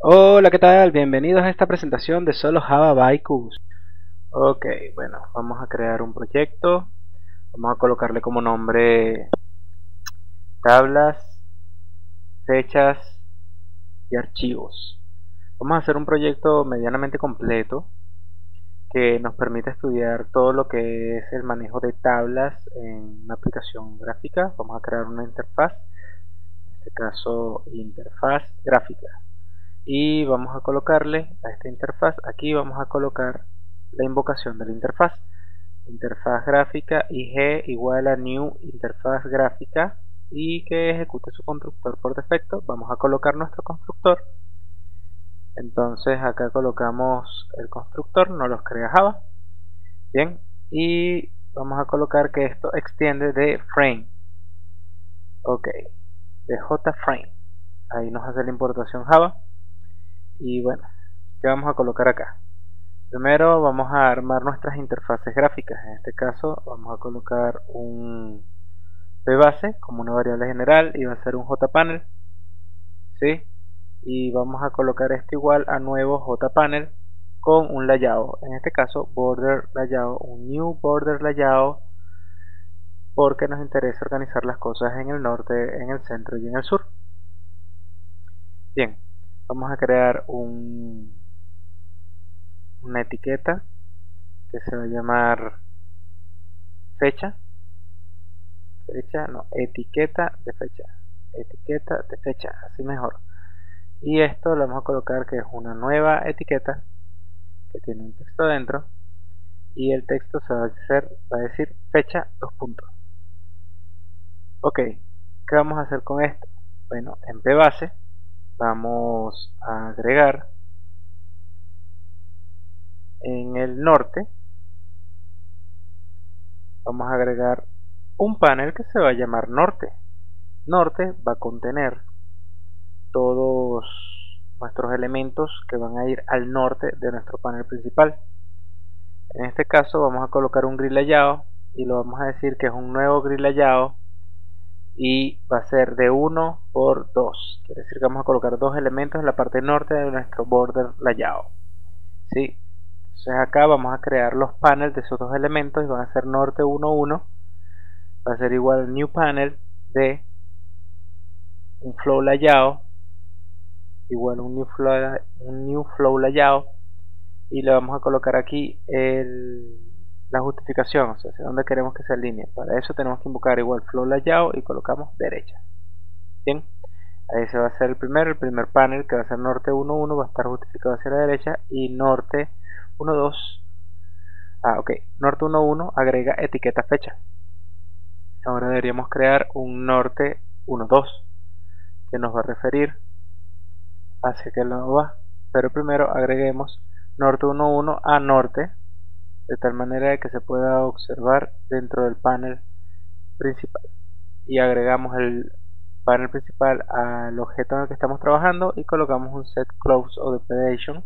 Hola, ¿qué tal? Bienvenidos a esta presentación de Solo Java by Cubus. Ok, bueno, vamos a crear un proyecto. Vamos a colocarle como nombre tablas, fechas y archivos. Vamos a hacer un proyecto medianamente completo que nos permite estudiar todo lo que es el manejo de tablas en una aplicación gráfica. Vamos a crear una interfaz, en este caso interfaz gráfica. Y vamos a colocarle a esta interfaz, aquí vamos a colocar la invocación de la interfaz gráfica IG igual a new interfaz gráfica y que ejecute su constructor por defecto. Vamos a colocar nuestro constructor, entonces acá colocamos el constructor, no los crea Java. Bien, y vamos a colocar que esto extiende de frame, ok, de JFrame, ahí nos hace la importación Java. Y bueno, ¿qué vamos a colocar acá? Primero vamos a armar nuestras interfaces gráficas. En este caso vamos a colocar un pbase como una variable general y va a ser un jpanel, ¿sí? Y vamos a colocar esto igual a nuevo jpanel con un layout, en este caso border layout, un new border layout, porque nos interesa organizar las cosas en el norte, en el centro y en el sur. Bien, vamos a crear una etiqueta que se va a llamar etiqueta de fecha, así mejor. Y esto lo vamos a colocar que es una nueva etiqueta que tiene un texto dentro y el texto va a decir fecha, dos puntos. Ok, ¿qué vamos a hacer con esto? Bueno, en pbase vamos a agregar en el norte, vamos a agregar un panel que se va a llamar norte. Norte va a contener todos nuestros elementos que van a ir al norte de nuestro panel principal. En este caso vamos a colocar un grid layout y lo vamos a decir que es un nuevo grid layout y va a ser de 1 por 2. Quiere decir que vamos a colocar dos elementos en la parte norte de nuestro border layout, ¿sí? Entonces acá vamos a crear los panels de esos dos elementos y van a ser norte 1, 1. Va a ser igual new panel de un flow layout igual un new flow layout y le vamos a colocar aquí la justificación, o sea, hacia dónde queremos que se alinee. Para eso tenemos que invocar igual flow layout y colocamos derecha. Bien, ahí se va a hacer el primer panel que va a ser norte 1, 1, va a estar justificado hacia la derecha y norte 1, 2, ok, norte 1, 1 agrega etiqueta fecha. Ahora deberíamos crear un norte 1, 2 que nos va a referir hacia qué lado va, pero primero agreguemos norte 1, 1 a norte de tal manera que se pueda observar dentro del panel principal y agregamos el panel principal al objeto en el que estamos trabajando y colocamos un set close o depredation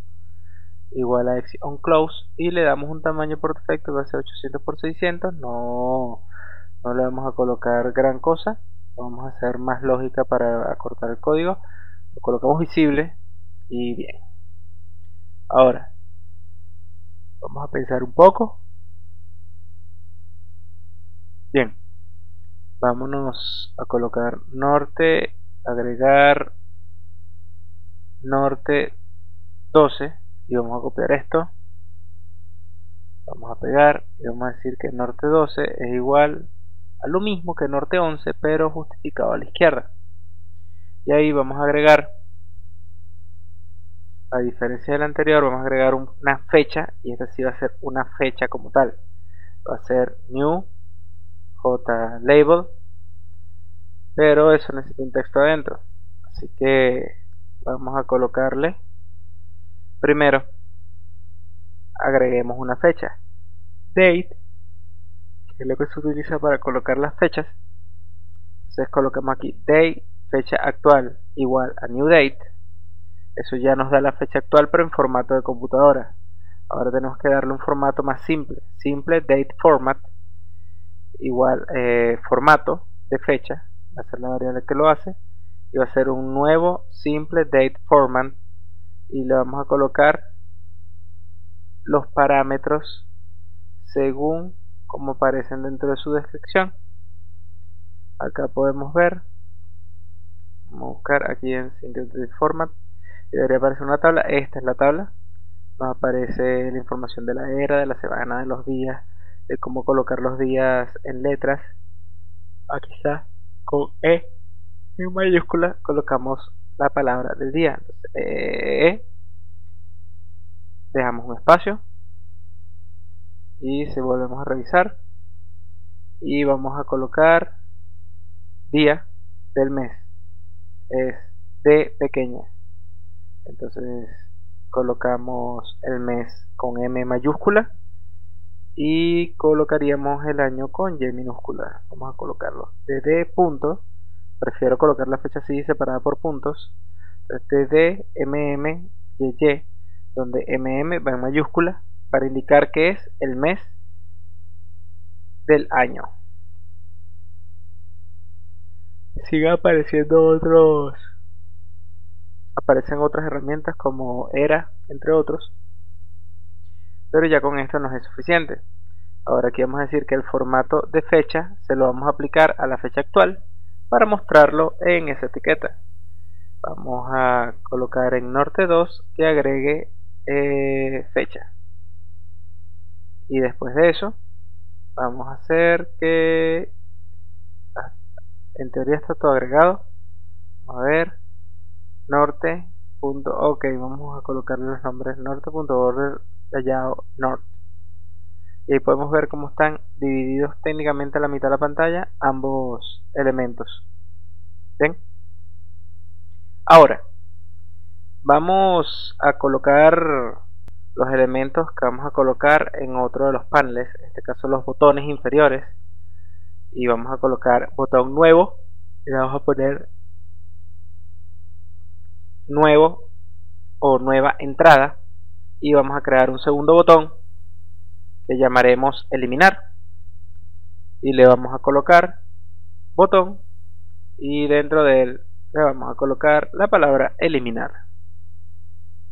igual a x on close y le damos un tamaño por defecto que va a ser 800 por 600. No le vamos a colocar gran cosa, vamos a hacer más lógica para acortar el código. Lo colocamos visible y bien. Ahora vamos a pensar un poco. Bien, vámonos a colocar norte, agregar norte 12 y vamos a copiar esto, vamos a pegar y vamos a decir que norte 12 es igual a lo mismo que norte 11 pero justificado a la izquierda. Y ahí vamos a agregar, a diferencia del anterior, vamos a agregar una fecha y esta sí va a ser una fecha como tal. Va a ser new JLabel, pero eso necesita un texto adentro, así que vamos a colocarle primero, agreguemos una fecha date, que es lo que se utiliza para colocar las fechas. Entonces colocamos aquí date, fecha actual igual a new date. Eso ya nos da la fecha actual pero en formato de computadora. Ahora tenemos que darle un formato más simple date format igual formato de fecha, va a ser la variable que lo hace y va a ser un nuevo simple date format y le vamos a colocar los parámetros según como aparecen dentro de su descripción. Acá podemos ver, vamos a buscar aquí en Synthetic Format y debería aparecer una tabla. Esta es la tabla. Nos aparece la información de la era, de la semana, de los días, de cómo colocar los días en letras. Aquí está, con E en mayúscula colocamos la palabra del día. Entonces, dejamos un espacio y si volvemos a revisar y vamos a colocar día del mes, es D pequeña, entonces colocamos el mes con M mayúscula y colocaríamos el año con Y minúscula. Vamos a colocarlo de D punto, prefiero colocar la fecha así separada por puntos. Entonces D MM YY, donde MM va en mayúscula para indicar que es el mes del año. Sigue apareciendo aparecen otras herramientas como era, entre otros, pero ya con esto nos es suficiente. Ahora aquí vamos a decir que el formato de fecha se lo vamos a aplicar a la fecha actual para mostrarlo en esa etiqueta. Vamos a colocar en norte 2 que agregue fecha, y después de eso vamos a hacer que en teoría está todo agregado. Vamos a ver norte. Ok, vamos a colocarle los nombres norte.order layout norte, y ahí podemos ver cómo están divididos técnicamente a la mitad de la pantalla ambos elementos. ¿Ven? Ahora vamos a colocar los elementos que vamos a colocar en otro de los paneles, en este caso los botones inferiores, y vamos a colocar botón nuevo y le vamos a poner nuevo o nueva entrada, y vamos a crear un segundo botón que llamaremos eliminar y le vamos a colocar botón, y dentro de él le vamos a colocar la palabra eliminar.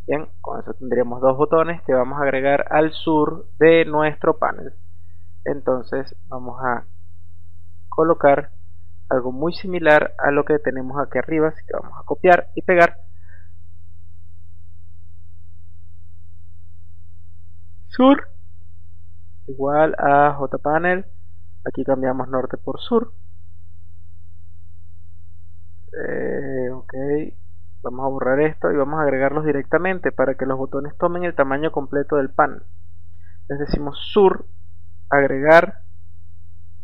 Bien, con eso tendríamos dos botones que vamos a agregar al sur de nuestro panel. Entonces vamos a colocar algo muy similar a lo que tenemos aquí arriba, así que vamos a copiar y pegar. Sur igual a jpanel, aquí cambiamos norte por sur. Ok, vamos a borrar esto y vamos a agregarlos directamente para que los botones tomen el tamaño completo del panel. Entonces decimos sur, agregar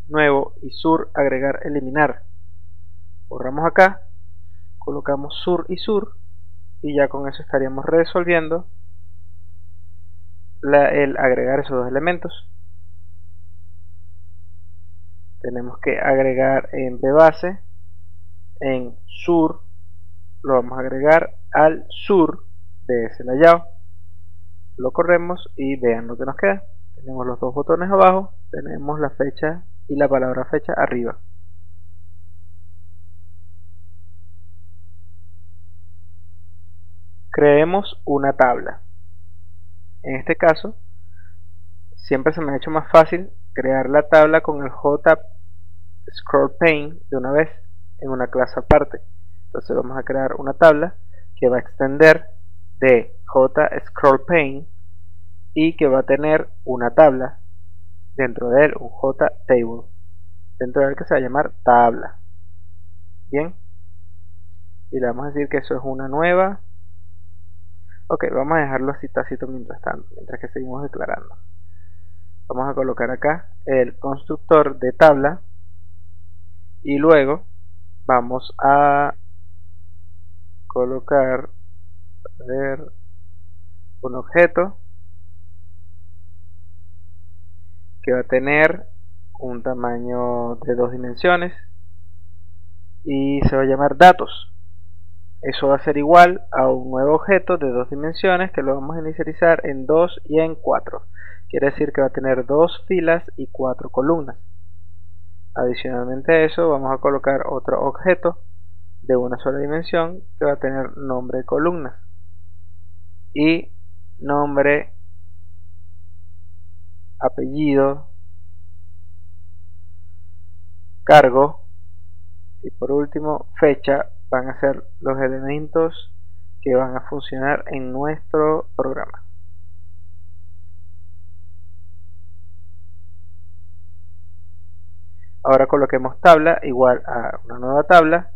nuevo, y sur, agregar eliminar. Borramos acá, colocamos sur y sur, y ya con eso estaríamos resolviendo el agregar esos dos elementos. Tenemos que agregar en base, en sur, lo vamos a agregar al sur de ese layout. Lo corremos y vean lo que nos queda. Tenemos los dos botones abajo, tenemos la fecha y la palabra fecha arriba. Creemos una tabla. En este caso siempre se me ha hecho más fácil crear la tabla con el JScrollPane de una vez en una clase aparte. Entonces vamos a crear una tabla que va a extender de JScrollPane y que va a tener una tabla dentro de él, un JTable dentro de él, que se va a llamar tabla. Bien, y le vamos a decir que eso es una nueva. Ok, vamos a dejarlo así tácito mientras tanto, mientras que seguimos declarando. Vamos a colocar acá el constructor de tabla y luego vamos a colocar un objeto que va a tener un tamaño de 2 dimensiones y se va a llamar datos. Eso va a ser igual a un nuevo objeto de 2 dimensiones que lo vamos a inicializar en 2 y en 4. Quiere decir que va a tener 2 filas y 4 columnas. Adicionalmente a eso vamos a colocar otro objeto de una sola dimensión que va a tener nombre de columnas. y nombre, apellido, cargo y por último fecha van a ser los elementos que van a funcionar en nuestro programa. Ahora coloquemos tabla igual a una nueva tabla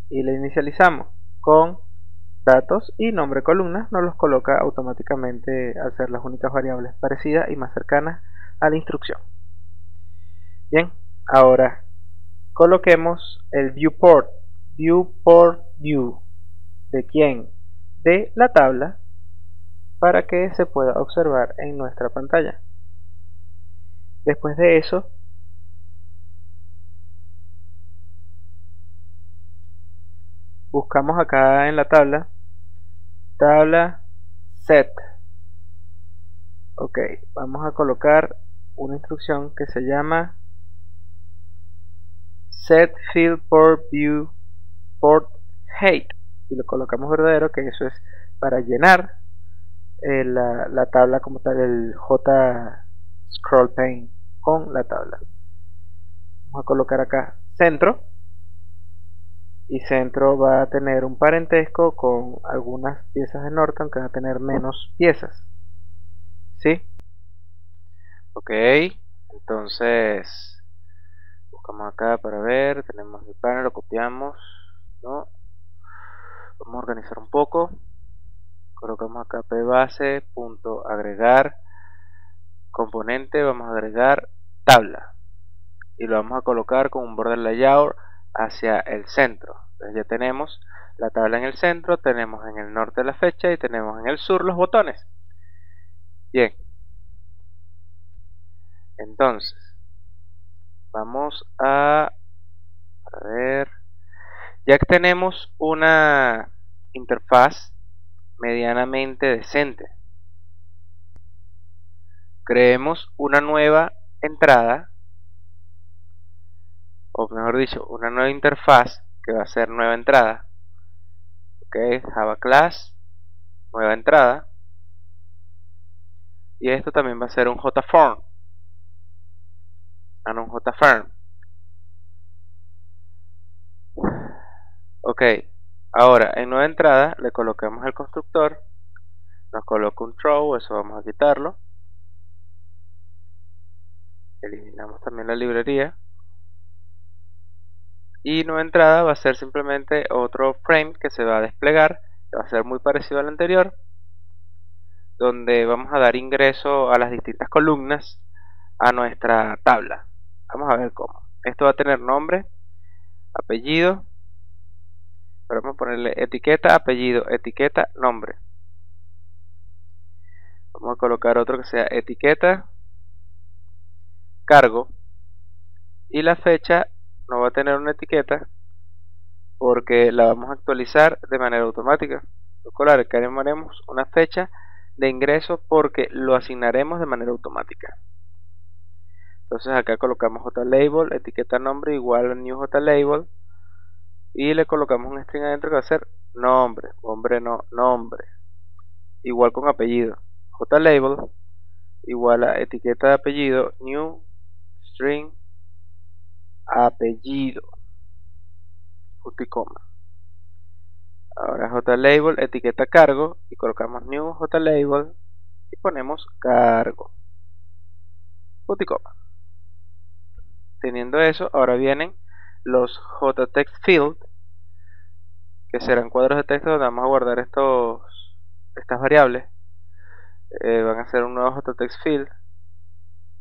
y le inicializamos con datos y nombre columnas. Nos los coloca automáticamente al ser las únicas variables parecidas y más cercanas a la instrucción. Bien, ahora coloquemos el viewport view. ¿De quién? De la tabla, para que se pueda observar en nuestra pantalla. Después de eso, buscamos acá en la tabla set. Ok, vamos a colocar una instrucción que se llama set field port view port height y lo colocamos verdadero, que eso es para llenar la tabla como tal, el J scroll pane con la tabla. Vamos a colocar acá centro, y centro va a tener un parentesco con algunas piezas de Norton que van a tener menos piezas. ¿Sí? Ok, entonces buscamos acá para ver, tenemos el panel, lo copiamos, ¿no? Vamos a organizar un poco, colocamos acá pbase, punto agregar componente, vamos a agregar tabla y lo vamos a colocar con un border layout hacia el centro. Entonces ya tenemos la tabla en el centro, tenemos en el norte la fecha y tenemos en el sur los botones. Bien, entonces vamos a ver, ya que tenemos una interfaz medianamente decente, creemos una nueva entrada, o mejor dicho, una nueva interfaz que va a ser nueva entrada. Ok, Java Class, nueva entrada, y esto también va a ser un JForm, un JForm. Ok, ahora en nueva entrada le colocamos el constructor, nos coloca un throw, eso vamos a quitarlo, eliminamos también la librería, y nueva entrada va a ser simplemente otro frame que se va a desplegar, que va a ser muy parecido al anterior, donde vamos a dar ingreso a las distintas columnas a nuestra tabla. Vamos a ver cómo. Esto va a tener nombre, apellido, pero vamos a ponerle etiqueta, apellido, etiqueta, nombre. Vamos a colocar otro que sea etiqueta, cargo, y la fecha no va a tener una etiqueta porque la vamos a actualizar de manera automática. Haremos una fecha de ingreso porque lo asignaremos de manera automática. Entonces acá colocamos JLabel, etiqueta nombre igual a new JLabel, y le colocamos un string adentro que va a ser nombre, nombre, igual con apellido, JLabel igual a etiqueta de apellido, new string apellido, punto y coma. Ahora JLabel, etiqueta cargo, y colocamos new JLabel y ponemos cargo, punto y coma. Teniendo eso, ahora vienen los JTextField, que serán cuadros de texto donde vamos a guardar estas variables. Van a ser un nuevo JTextField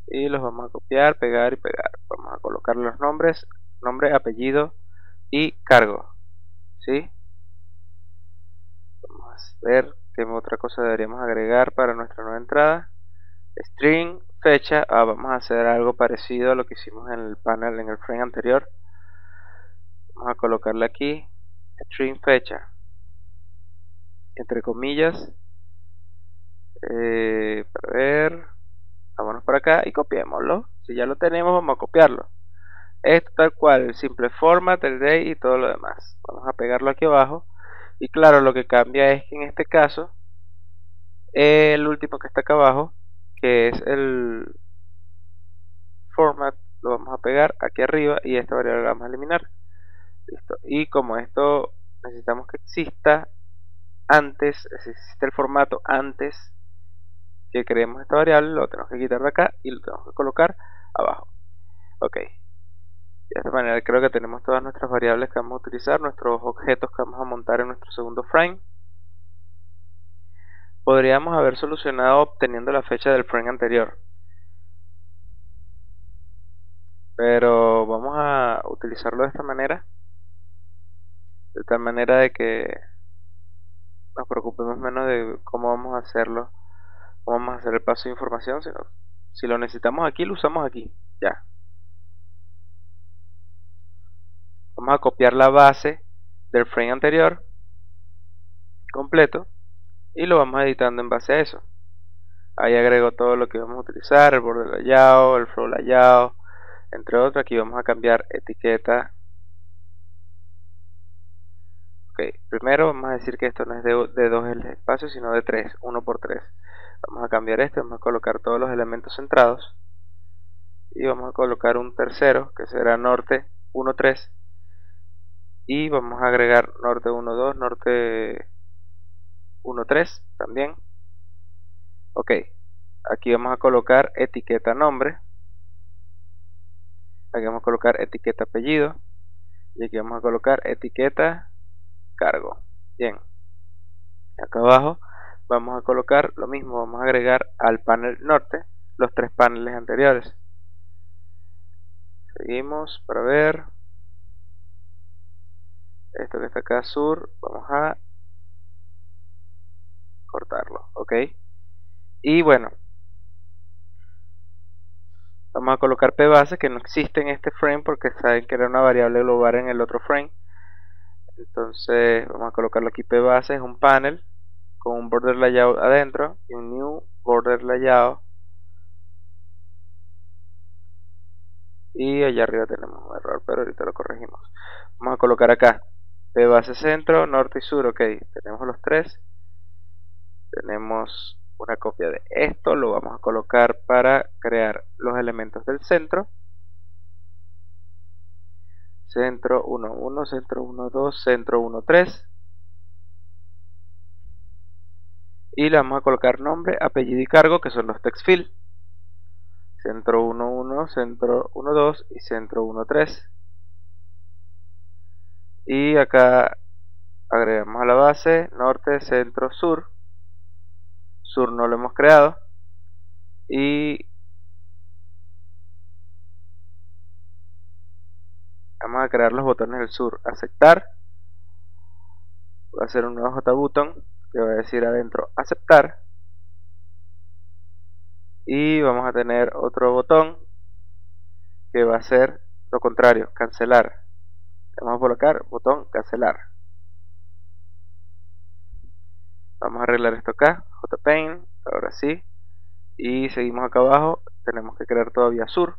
y los vamos a copiar, pegar y pegar. Vamos a colocar los nombres, nombre, apellido y cargo. ¿Sí? Vamos a ver qué otra cosa deberíamos agregar para nuestra nueva entrada. String, fecha. Vamos a hacer algo parecido a lo que hicimos en el panel, en el frame anterior. Vamos a colocarle aquí string fecha, entre comillas, para ver, vámonos para acá y copiémoslo. Si ya lo tenemos, vamos a copiarlo. Esto tal cual, el simple format, el day y todo lo demás. Vamos a pegarlo aquí abajo. Y claro, lo que cambia es que en este caso El último que está acá abajo, que es el format, lo vamos a pegar aquí arriba y esta variable la vamos a eliminar. Listo. Y como esto necesitamos que exista antes, existe el formato antes que creemos esta variable, lo tenemos que quitar de acá y lo tenemos que colocar abajo. Ok. De esta manera creo que tenemos todas nuestras variables que vamos a utilizar, nuestros objetos que vamos a montar en nuestro segundo frame. Podríamos haber solucionado obteniendo la fecha del frame anterior, pero vamos a utilizarlo de esta manera, de tal manera de que nos preocupemos menos de cómo vamos a hacerlo, cómo vamos a hacer el paso de información, sino si lo necesitamos aquí, lo usamos aquí, ya. Vamos a copiar la base del frame anterior completo y lo vamos editando en base a eso. Ahí agrego todo lo que vamos a utilizar, el border layout, el flow layout, entre otros. Aquí vamos a cambiar etiqueta. Ok, primero vamos a decir que esto no es de 2 el espacio, sino de 3, 1 por 3. Vamos a cambiar esto, vamos a colocar todos los elementos centrados y vamos a colocar un tercero que será norte 1, 3 y vamos a agregar norte 1, 2, norte 1, 3 también. Ok, aquí vamos a colocar etiqueta nombre, aquí vamos a colocar etiqueta apellido y aquí vamos a colocar etiqueta cargo. Bien, acá abajo vamos a colocar lo mismo, vamos a agregar al panel norte los 3 paneles anteriores. Seguimos para ver esto que está acá sur, vamos a cortarlo, ok. Y bueno, vamos a colocar pbase que no existe en este frame porque saben que era una variable global en el otro frame. Entonces vamos a colocarlo aquí. Pbase es un panel con un border layout adentro y un new border layout, y allá arriba tenemos un error, pero ahorita lo corregimos. Vamos a colocar acá pbase centro, norte y sur. Ok, tenemos los 3. Tenemos una copia de esto, lo vamos a colocar para crear los elementos del centro. Centro 1, 1, centro 1, 2, centro 1, 3. Y le vamos a colocar nombre, apellido y cargo, que son los text field. Centro 1, 1, centro 1, 2 y centro 1, 3. Y acá agregamos a la base norte, centro, sur. Sur no lo hemos creado. Y vamos a crear los botones del sur. Aceptar. Voy a hacer un nuevo JButton que va a decir adentro aceptar. Y vamos a tener otro botón que va a ser lo contrario, cancelar. Vamos a colocar botón cancelar. Vamos a arreglar esto acá, JPaint, ahora sí. Y seguimos acá abajo, tenemos que crear todavía sur.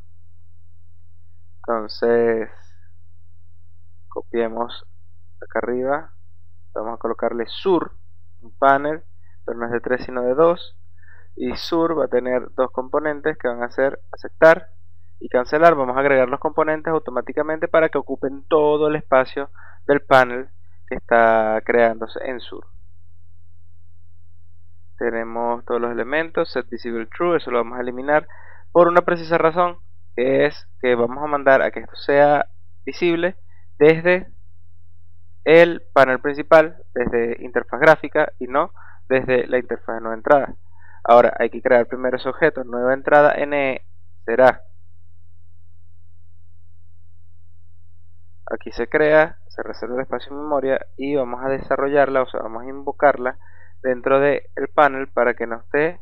Entonces copiemos acá arriba, vamos a colocarle sur, un panel, pero no es de 3 sino de 2. Y sur va a tener 2 componentes que van a ser aceptar y cancelar. Vamos a agregar los componentes automáticamente para que ocupen todo el espacio del panel que está creándose en sur. Tenemos todos los elementos, set visible true, eso lo vamos a eliminar por una precisa razón, que es que vamos a mandar a que esto sea visible desde el panel principal, desde interfaz gráfica y no desde la interfaz de nueva entrada. Ahora hay que crear primero ese objeto, nueva entrada NE será, aquí se crea, se reserva el espacio en memoria y vamos a desarrollarla, o sea vamos a invocarla dentro del panel para que no esté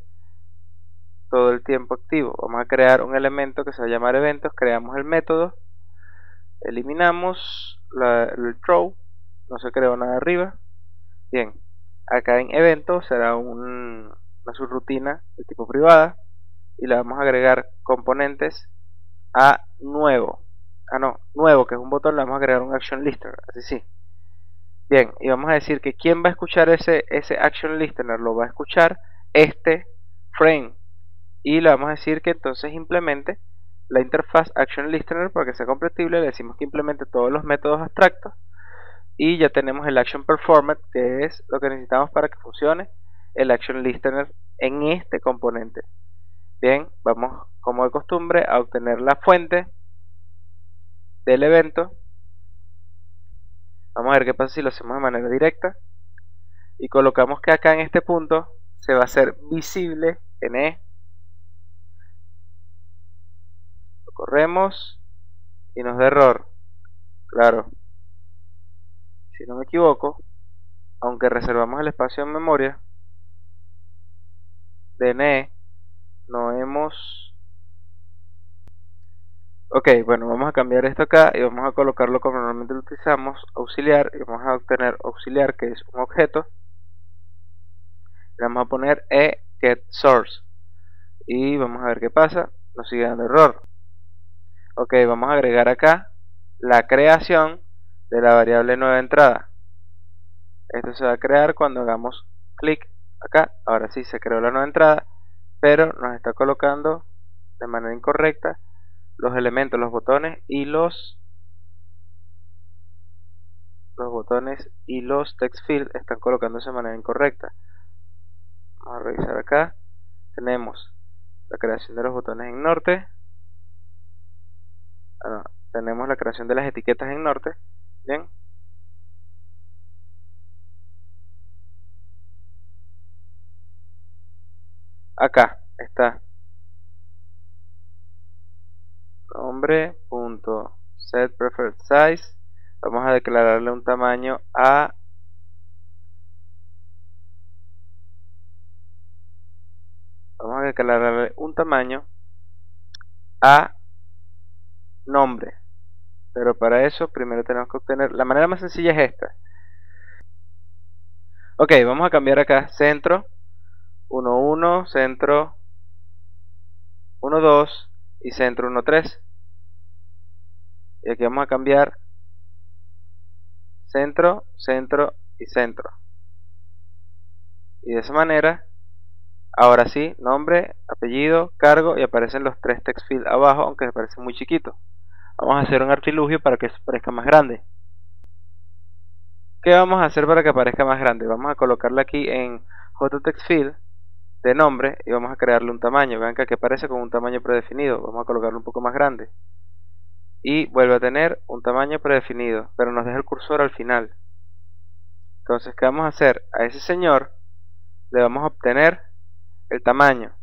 todo el tiempo activo. Vamos a crear un elemento que se va a llamar eventos, creamos el método, eliminamos el throw, no se creó nada arriba. Bien, acá en eventos será una subrutina de tipo privada y le vamos a agregar componentes a nuevo, nuevo, que es un botón, le vamos a agregar un action listener, así sí. Bien, y vamos a decir que quién va a escuchar ese action listener, lo va a escuchar este frame, y le vamos a decir que entonces implemente la interfaz Action Listener para que sea compatible. Le decimos que implemente todos los métodos abstractos y ya tenemos el Action Performer, que es lo que necesitamos para que funcione el Action Listener en este componente. Bien, vamos como de costumbre a obtener la fuente del evento. Vamos a ver qué pasa si lo hacemos de manera directa y colocamos que acá en este punto se va a hacer visible en E. Lo corremos y nos da error. Claro, si no me equivoco, aunque reservamos el espacio en memoria de NE, no hemos... Ok, bueno, vamos a cambiar esto acá y vamos a colocarlo como normalmente lo utilizamos, auxiliar, y vamos a obtener auxiliar, que es un objeto. Le vamos a poner getSource y vamos a ver qué pasa. Nos sigue dando error. Ok, vamos a agregar acá la creación de la variable nueva entrada. Esto se va a crear cuando hagamos clic acá. Ahora sí se creó la nueva entrada, pero nos está colocando de manera incorrecta los elementos, los botones y los text field están colocándose de manera incorrecta. Vamos a revisar acá. Tenemos la creación de los botones en norte. Tenemos la creación de las etiquetas en norte. Bien. Acá está nombre.setPreferredSize. Vamos a declararle un tamaño a nombre, pero para eso primero tenemos que obtener, la manera más sencilla es esta. Ok, vamos a cambiar acá centro 1,1, centro 1,2 y centro 1,3, y aquí vamos a cambiar centro, centro y centro, y de esa manera ahora sí, nombre, apellido, cargo, y aparecen los tres text fields abajo, aunque parecen muy chiquitos. Vamos a hacer un artilugio para que parezca más grande. ¿Qué vamos a hacer para que parezca más grande? Vamos a colocarle aquí en JTextField de nombre y vamos a crearle un tamaño. Vean que aquí aparece con un tamaño predefinido. Vamos a colocarlo un poco más grande. Y vuelve a tener un tamaño predefinido, pero nos deja el cursor al final. Entonces, ¿qué vamos a hacer? A ese señor le vamos a obtener el tamaño.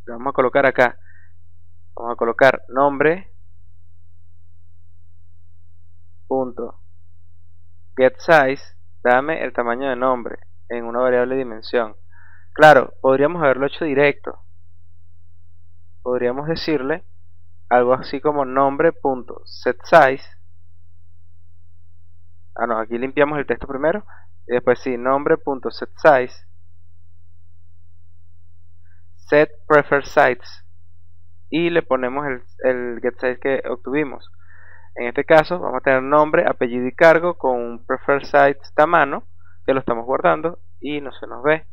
Lo vamos a colocar acá. Vamos a colocar nombre punto getSize, dame el tamaño de nombre en una variable dimensión. Claro, podríamos haberlo hecho directo. Podríamos decirle algo así como nombre.setSize. No, aquí limpiamos el texto primero y después sí, nombre.setSize setPreferredSize y le ponemos el getSize que obtuvimos. En este caso vamos a tener nombre, apellido y cargo con un preferredSize tamaño que lo estamos guardando y no se nos ve.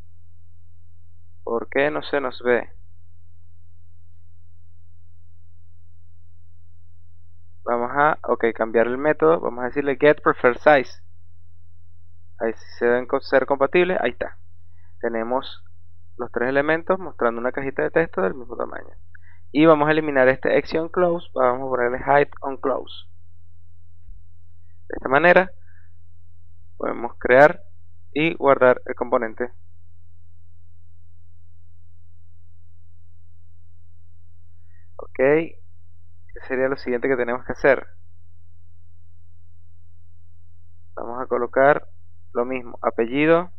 ¿Por qué no se nos ve? Vamos a cambiar el método. Vamos a decirle getPreferredSize. Ahí se deben ser compatibles. Ahí está. Tenemos los tres elementos mostrando una cajita de texto del mismo tamaño. Y vamos a eliminar este ExitOnClose. Vamos a ponerle HideOnClose. De esta manera podemos crear y guardar el componente. Ok, ¿qué sería lo siguiente que tenemos que hacer? Vamos a colocar lo mismo, apellido.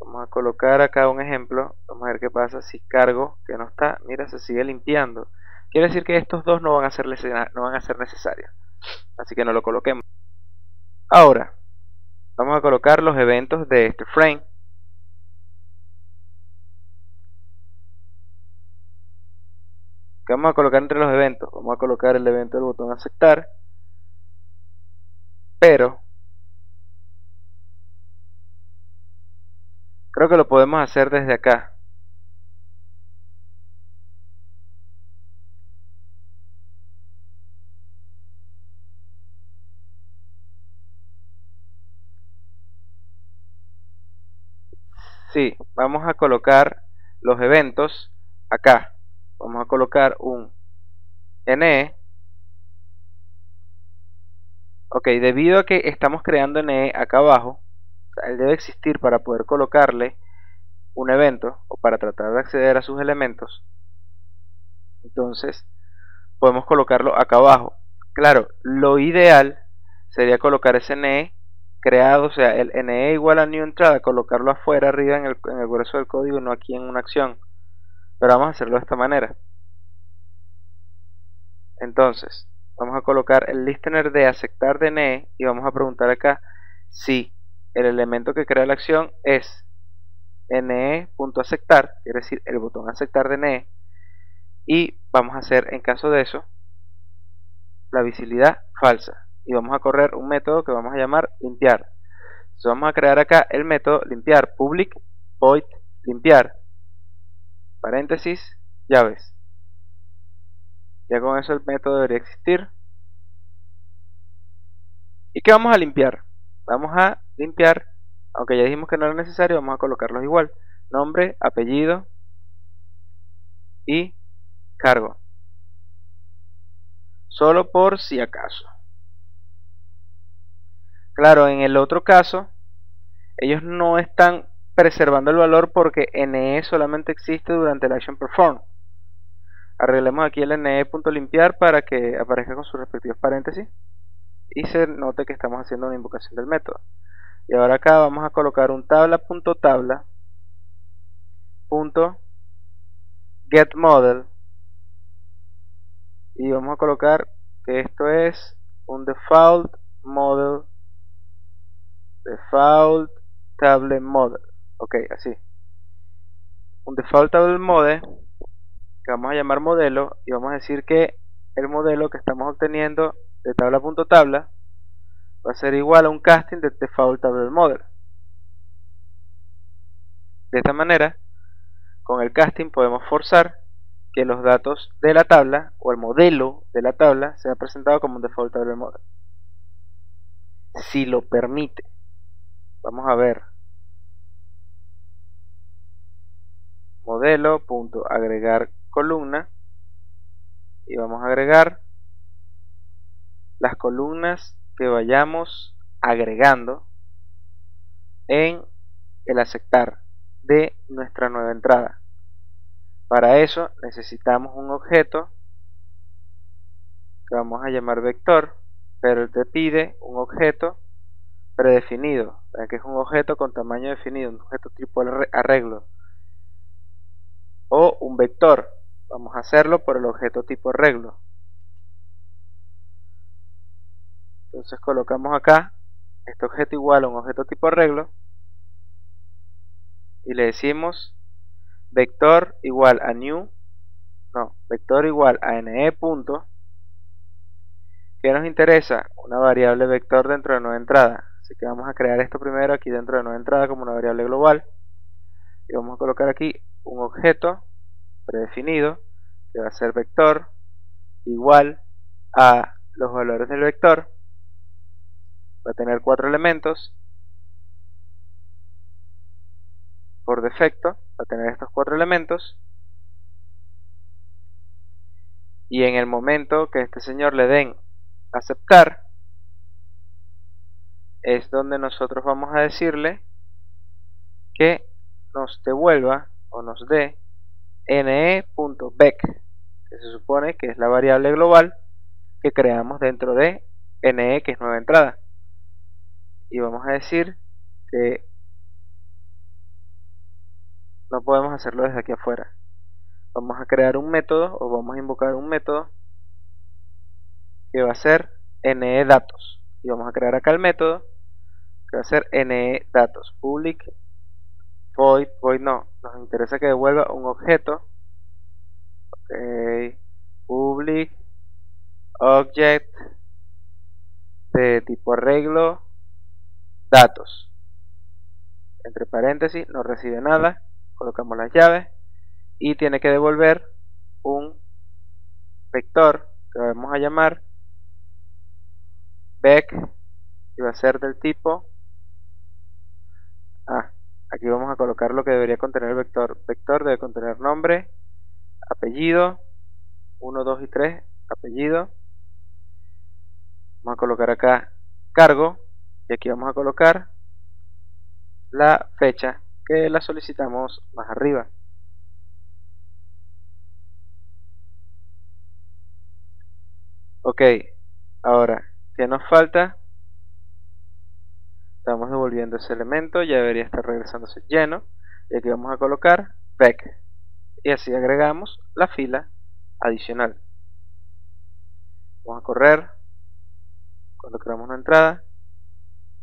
Vamos a colocar acá un ejemplo. Vamos a ver qué pasa si cargo, que no está, mira, se sigue limpiando. Quiere decir que estos dos no van a ser necesarios, así que no lo coloquemos. Ahora vamos a colocar los eventos de este frame. ¿Qué vamos a colocar entre los eventos? Vamos a colocar el evento del botón aceptar, pero Creo que lo podemos hacer desde acá. Sí, vamos a colocar los eventos acá. Vamos a colocar un NE. Ok, debido a que estamos creando NE acá abajo, o sea, él debe existir para poder colocarle un evento o para tratar de acceder a sus elementos. Entonces podemos colocarlo acá abajo. Claro, lo ideal sería colocar ese NE creado, o sea, el NE igual a new entrada, colocarlo afuera, arriba en el grueso del código, no aquí en una acción. Pero vamos a hacerlo de esta manera. Entonces, vamos a colocar el listener de aceptar de NE y vamos a preguntar acá si el elemento que crea la acción es ne.aceptar, quiere decir el botón aceptar de NE, y vamos a hacer, en caso de eso, la visibilidad falsa. Y vamos a correr un método que vamos a llamar limpiar. Entonces vamos a crear acá el método limpiar, public void limpiar, paréntesis, llaves. Ya con eso el método debería existir. ¿Y qué vamos a limpiar? Vamos a limpiar, aunque ya dijimos que no era necesario, vamos a colocarlos igual. Nombre, apellido y cargo. Solo por si acaso. Claro, en el otro caso, ellos no están preservando el valor porque NE solamente existe durante la action perform. Arreglemos aquí el NE.limpiar para que aparezca con sus respectivos paréntesis y se note que estamos haciendo una invocación del método. Y ahora acá vamos a colocar un tabla.tabla.getModel y vamos a colocar que esto es un default model, default table model. Ok, así. Un default table model que vamos a llamar modelo y vamos a decir que el modelo que estamos obteniendo de tabla.tabla va a ser igual a un casting de default table model. De esta manera, con el casting podemos forzar que los datos de la tabla o el modelo de la tabla sea presentado como un default table model. Si lo permite. Vamos a ver. Modelo.agregar columna y vamos a agregar las columnas que vayamos agregando en el aceptar de nuestra nueva entrada. Para eso necesitamos un objeto que vamos a llamar vector, pero él te pide un objeto predefinido, que es un objeto con tamaño definido, un objeto tipo arreglo, o un vector. Vamos a hacerlo por el objeto tipo arreglo. Entonces colocamos acá este objeto igual a un objeto tipo arreglo y le decimos vector igual a new, no, vector igual a ne punto. ¿Qué nos interesa? Una variable vector dentro de nueva entrada. Así que vamos a crear esto primero aquí dentro de nueva entrada como una variable global. Y vamos a colocar aquí un objeto predefinido que va a ser vector igual a los valores del vector. Va a tener 4 elementos. Por defecto va a tener estos 4 elementos. Y en el momento que este señor le den aceptar, es donde nosotros vamos a decirle que nos devuelva o nos dé ne.bec, que se supone que es la variable global que creamos dentro de ne, que es nueva entrada. Y vamos a decir que no podemos hacerlo desde aquí afuera. Vamos a crear un método o vamos a invocar un método que va a ser neDatos. Y vamos a crear acá el método que va a ser neDatos. Public void no, nos interesa que devuelva un objeto. Okay. Public object de tipo arreglo datos. entre paréntesis, no recibe nada, colocamos las llaves y tiene que devolver un vector que vamos a llamar vec y va a ser del tipo aquí vamos a colocar lo que debería contener el vector. Vector debe contener nombre, apellido, 1, 2 y 3, apellido. Vamos a colocar acá cargo y aquí vamos a colocar la fecha que la solicitamos más arriba. Ok, ahora, ¿qué nos falta? Estamos devolviendo ese elemento, ya debería estar regresándose lleno. Y aquí vamos a colocar vec. Y así agregamos la fila adicional. Vamos a correr. Cuando creamos una entrada,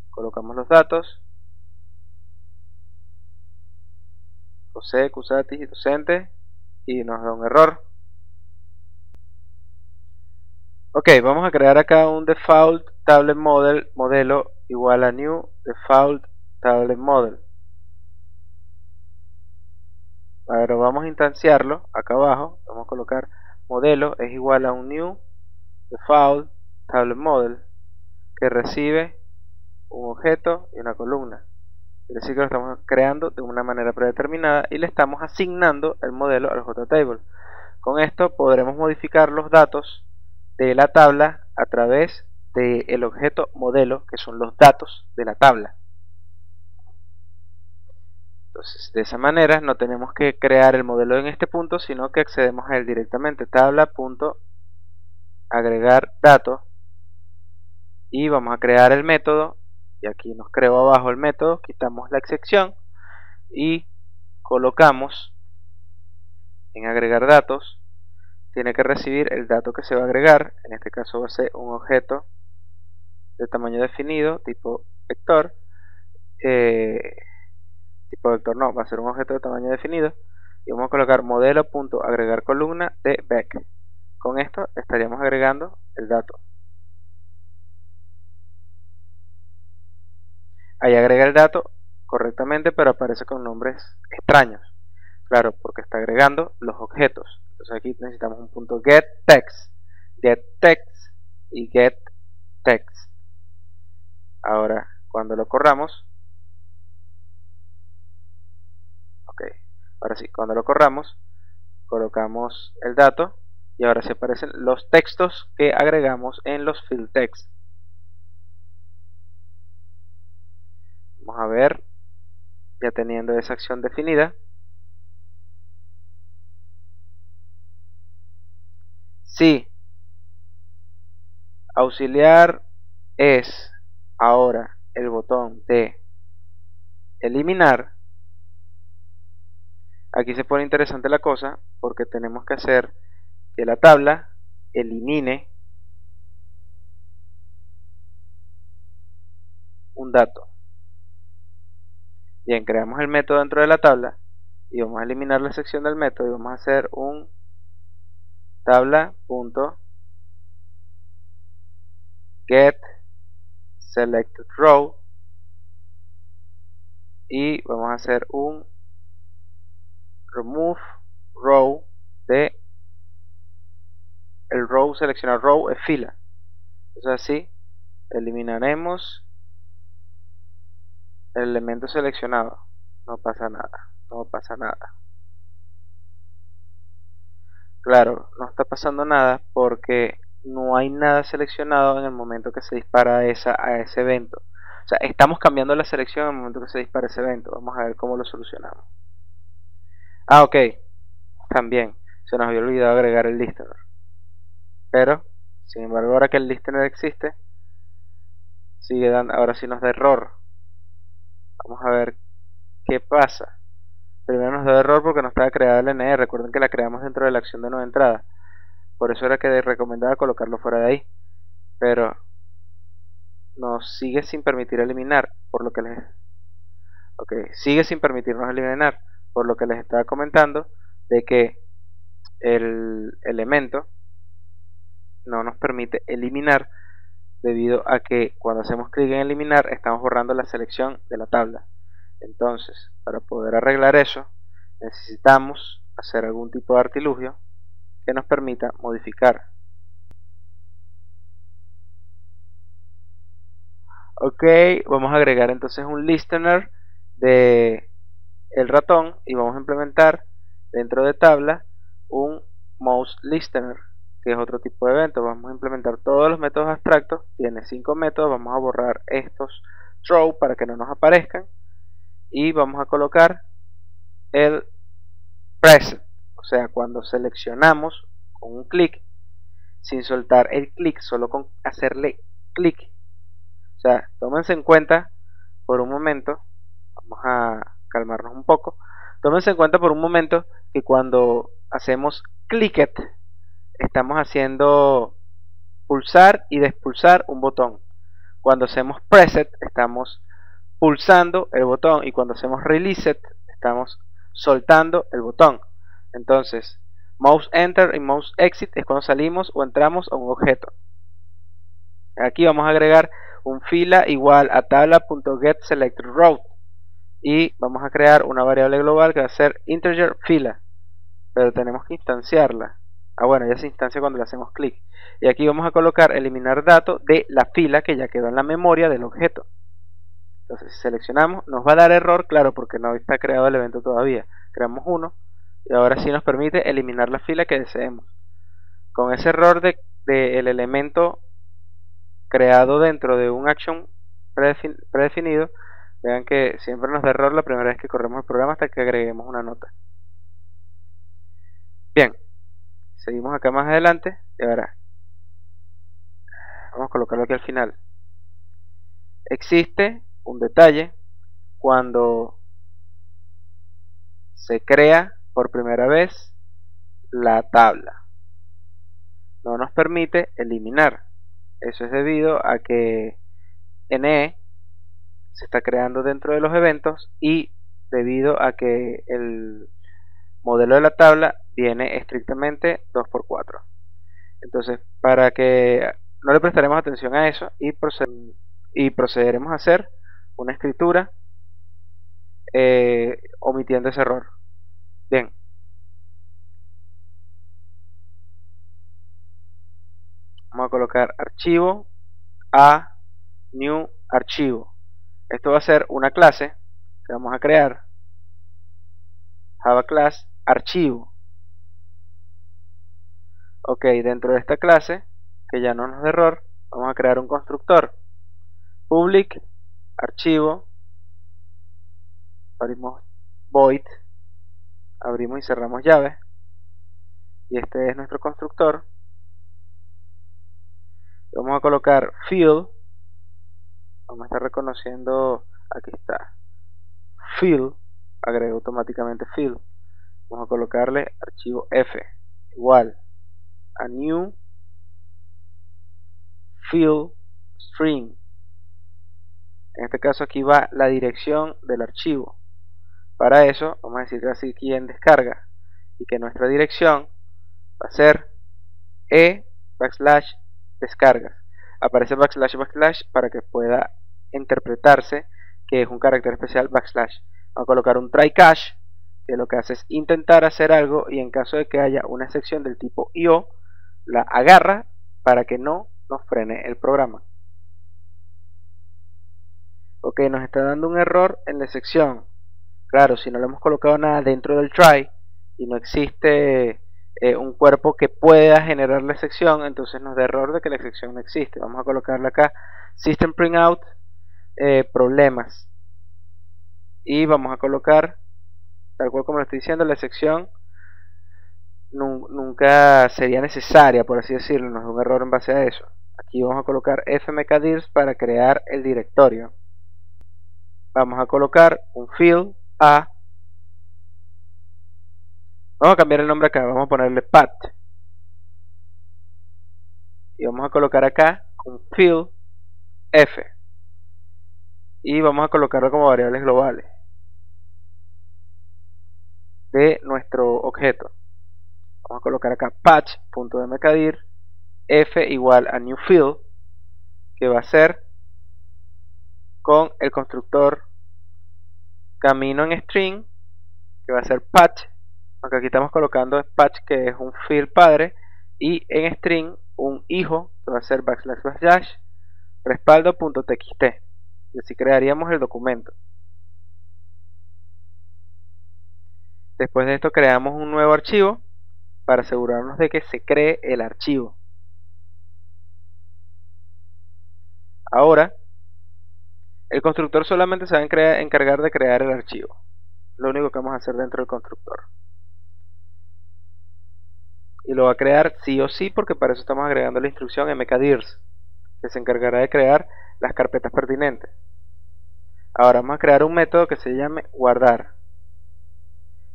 colocamos los datos. José, Cusatis y docente. Y nos da un error. Ok, vamos a crear acá un default tablet modelo igual a new default tablet model. Pero vamos a instanciarlo acá abajo. Vamos a colocar modelo es igual a un new default tablet model que recibe un objeto y una columna. Es decir, que lo estamos creando de una manera predeterminada y le estamos asignando el modelo al JTable. Con esto podremos modificar los datos de la tabla a través del objeto modelo, que son los datos de la tabla. Entonces, de esa manera no tenemos que crear el modelo en este punto, sino que accedemos a él directamente. Tabla.agregar datos y vamos a crear el método. Y aquí nos creo abajo el método, quitamos la excepción y colocamos en agregar datos. Tiene que recibir el dato que se va a agregar. En este caso va a ser un objeto de tamaño definido, tipo vector. Tipo vector no, va a ser un objeto de tamaño definido. Y vamos a colocar modelo.agregar columna de vec. Con esto estaríamos agregando el dato. Ahí agrega el dato correctamente, pero aparece con nombres extraños. Claro, porque está agregando los objetos. Entonces aquí necesitamos un punto getText y getText. Ahora, cuando lo corramos, ahora sí, cuando lo corramos, colocamos el dato y ahora se aparecen los textos que agregamos en los field text. Vamos a ver, ya teniendo esa acción definida, si auxiliar es ahora el botón de eliminar, aquí se pone interesante la cosa porque tenemos que hacer que la tabla elimine un dato. Bien, creamos el método dentro de la tabla y vamos a eliminar la sección del método y vamos a hacer un tabla.getSelectedRow y vamos a hacer un removeRow de el row, seleccionar row es fila. Entonces así eliminaremos el elemento seleccionado. No pasa nada, no pasa nada. Claro, no está pasando nada porque no hay nada seleccionado en el momento que se dispara a ese evento. O sea, estamos cambiando la selección en el momento que se dispara ese evento. Vamos a ver cómo lo solucionamos. Ok, también se nos había olvidado agregar el listener. Pero, sin embargo, ahora que el listener existe, sigue dando, ahora sí nos da error. Vamos a ver qué pasa. Primero nos da error porque no estaba creada el NE. Recuerden que la creamos dentro de la acción de nueva entrada. Por eso era que recomendaba colocarlo fuera de ahí. Pero nos sigue sin permitir eliminar. Por lo que sigue sin permitirnos eliminar. Por lo que les estaba comentando de que el elemento no nos permite eliminar debido a que cuando hacemos clic en eliminar estamos borrando la selección de la tabla. Entonces, para poder arreglar eso, necesitamos hacer algún tipo de artilugio que nos permita modificar. Ok, vamos a agregar entonces un listener de el ratón y vamos a implementar dentro de tabla un mouse listener, que es otro tipo de evento. Vamos a implementar todos los métodos abstractos, tiene 5 métodos, vamos a borrar estos throw para que no nos aparezcan y vamos a colocar el preset, o sea, cuando seleccionamos con un clic, sin soltar el clic, solo con hacerle clic. O sea, tómense en cuenta por un momento, vamos a calmarnos un poco, tómense en cuenta por un momento que cuando hacemos clicket estamos haciendo pulsar y despulsar un botón. Cuando hacemos preset estamos pulsando el botón y cuando hacemos release estamos soltando el botón. Entonces, mouse enter y mouse exit es cuando salimos o entramos a un objeto. Aquí vamos a agregar un fila igual a tabla.getSelectedRow y vamos a crear una variable global que va a ser integer fila, pero tenemos que instanciarla. Bueno, ya se instancia cuando le hacemos clic. Y aquí vamos a colocar eliminar dato de la fila que ya quedó en la memoria del objeto. Entonces, si seleccionamos, nos va a dar error, claro, porque no está creado el evento todavía. Creamos uno y ahora sí nos permite eliminar la fila que deseemos. Con ese error de el elemento creado dentro de un action predefinido, vean que siempre nos da error la primera vez que corremos el programa hasta que agreguemos una nota. Bien, seguimos acá más adelante y ahora vamos a colocarlo aquí al final. Existe un detalle cuando se crea por primera vez la tabla. No nos permite eliminar. Eso es debido a que NE se está creando dentro de los eventos y debido a que el modelo de la tabla viene estrictamente 2×4. Entonces, para que no le prestaremos atención a eso y procederemos a hacer una escritura omitiendo ese error. Bien, vamos a colocar archivo a new archivo. Esto va a ser una clase que vamos a crear, Java class archivo. Ok, dentro de esta clase, que ya no nos da error, vamos a crear un constructor public archivo, abrimos void, abrimos y cerramos llave, y este es nuestro constructor. Vamos a colocar field, vamos a estar reconociendo, aquí está, field, agrega automáticamente field. Vamos a colocarle archivo f igual a new field string. En este caso aquí va la dirección del archivo. Para eso vamos a decir así aquí en descarga y que nuestra dirección va a ser /descargas. Aparece // para que pueda interpretarse que es un carácter especial /. Vamos a colocar un try catch, que lo que hace es intentar hacer algo y en caso de que haya una excepción del tipo IO, la agarra para que no nos frene el programa. Ok, nos está dando un error en la excepción. Claro, si no le hemos colocado nada dentro del try y no existe un cuerpo que pueda generar la excepción, entonces nos da error de que la excepción no existe. Vamos a colocarle acá system printout problemas y vamos a colocar tal cual como lo estoy diciendo, la excepción nunca sería necesaria, por así decirlo, nos da un error en base a eso. Aquí vamos a colocar fmkdirs para crear el directorio. Vamos a colocar un field a, vamos a cambiar el nombre acá, vamos a ponerle path y vamos a colocar acá un field f y vamos a colocarlo como variables globales de nuestro objeto. Vamos a colocar acá patch.mkdir f igual a new field, que va a ser con el constructor camino en string, que va a ser patch, aunque aquí estamos colocando patch, que es un field padre, y en string un hijo, que va a ser \/ respaldo.txt, y así crearíamos el documento. Después de esto creamos un nuevo archivo para asegurarnos de que se cree el archivo. Ahora, el constructor solamente se va a encargar de crear el archivo. Lo único que vamos a hacer dentro del constructor. Y lo va a crear sí o sí, porque para eso estamos agregando la instrucción mkdirs, que se encargará de crear las carpetas pertinentes. Ahora vamos a crear un método que se llame guardar.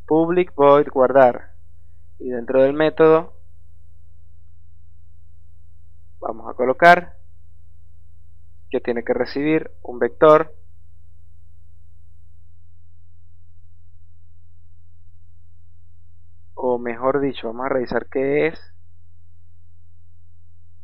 Public void guardar. Y dentro del método vamos a colocar que tiene que recibir un vector o mejor dicho, vamos a revisar qué es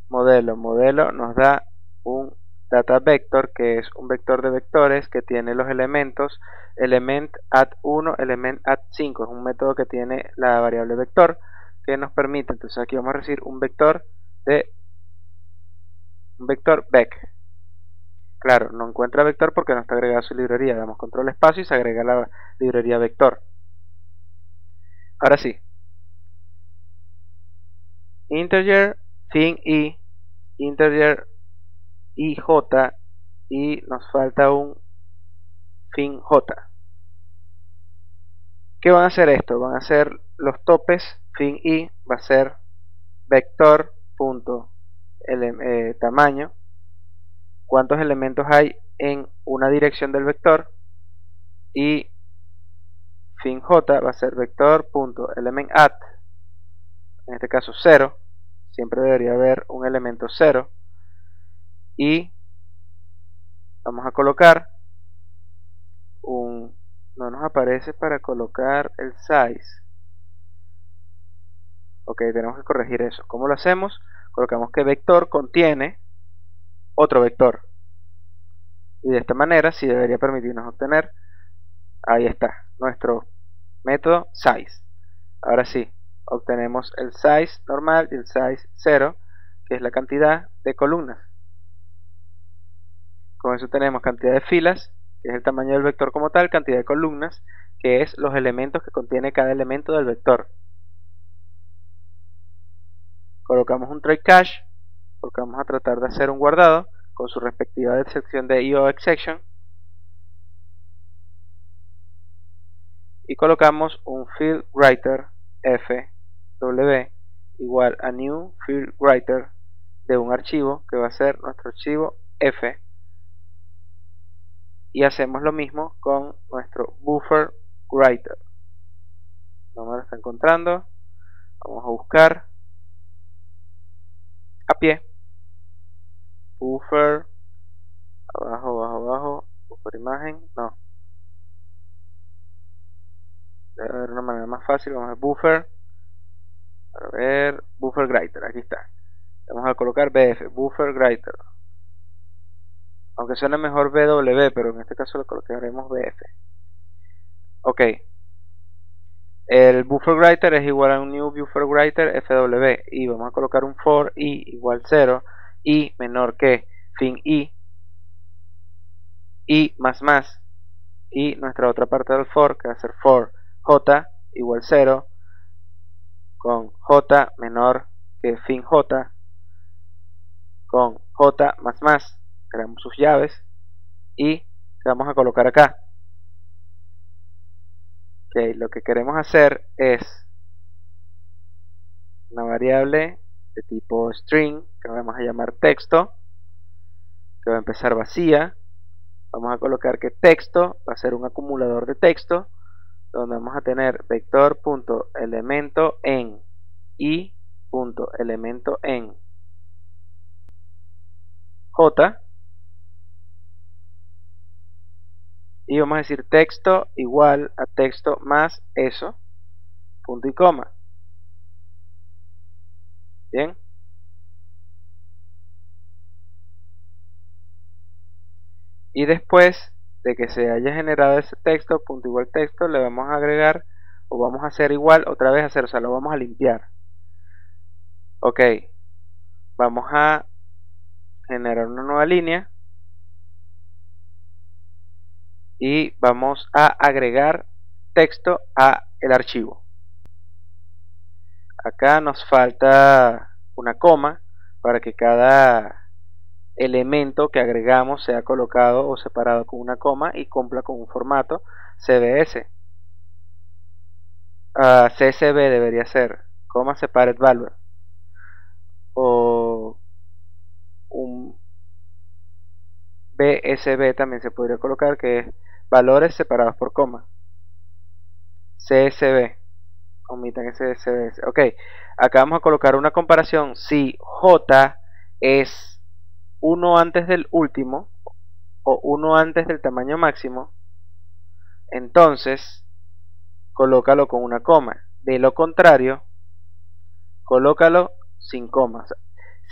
modelo. Modelo nos da un data vector, que es un vector de vectores que tiene los elementos element add1, element add5. Es un método que tiene la variable vector que nos permite, entonces aquí vamos a recibir un vector vec. Claro, no encuentra vector porque no está agregada a su librería. Damos control espacio y se agrega la librería vector. Ahora sí, integer fin i, integer ij, y nos falta un fin j. ¿Qué van a hacer esto? Van a ser los topes. Fin i va a ser vector.tamaño, cuántos elementos hay en una dirección del vector, y fin j va a ser vector.elementAdd, en este caso 0, siempre debería haber un elemento 0, y vamos a colocar no nos aparece para colocar el size. Ok, tenemos que corregir eso. ¿Cómo lo hacemos? Colocamos que vector contiene otro vector, y de esta manera sí debería permitirnos obtener, ahí está, nuestro método size. Ahora sí, obtenemos el size normal y el size 0, que es la cantidad de columnas. Con eso tenemos cantidad de filas, que es el tamaño del vector como tal, cantidad de columnas, que es los elementos que contiene cada elemento del vector. Colocamos un try catch, porque vamos a tratar de hacer un guardado con su respectiva sección de IOException, y colocamos un field writer fw igual a new field writer de un archivo que va a ser nuestro archivo f, y hacemos lo mismo con nuestro buffer writer. No me lo está encontrando, vamos a buscar a pie buffer, abajo, buffer imagen, no, debe haber una manera más fácil. Vamos a buffer, para ver, buffer writer, aquí está. Vamos a colocar bf, buffer writer, aunque suene mejor bw, pero en este caso lo colocaremos bf. Ok, el buffer writer es igual a un new buffer writer fw, y vamos a colocar un for i igual 0, i menor que fin i más, y nuestra otra parte del for, que va a ser for j igual 0, con j menor que fin j, con j más, creamos sus llaves, y que vamos a colocar acá. Ok, lo que queremos hacer es una variable de tipo string, que vamos a llamar texto, que va a empezar vacía. Vamos a colocar que texto va a ser un acumulador de texto, donde vamos a tener vector.elemento en i.elemento en j, y vamos a decir texto igual a texto más eso, punto y coma. Bien, y después de que se haya generado ese texto, punto igual texto, le vamos a agregar o vamos a hacer igual otra vez hacer, o sea, lo vamos a limpiar. Ok, vamos a generar una nueva línea y vamos a agregar texto a el archivo. Acá nos falta una coma para que cada elemento que agregamos sea colocado o separado con una coma y cumpla con un formato CSV. CSV debería ser coma separate value, o un BSV también se podría colocar, que es valores separados por coma. CSV, omitan ese CSV. Ok, acá vamos a colocar una comparación. Si J es 1 antes del último o 1 antes del tamaño máximo, entonces colócalo con una coma. De lo contrario, colócalo sin comas.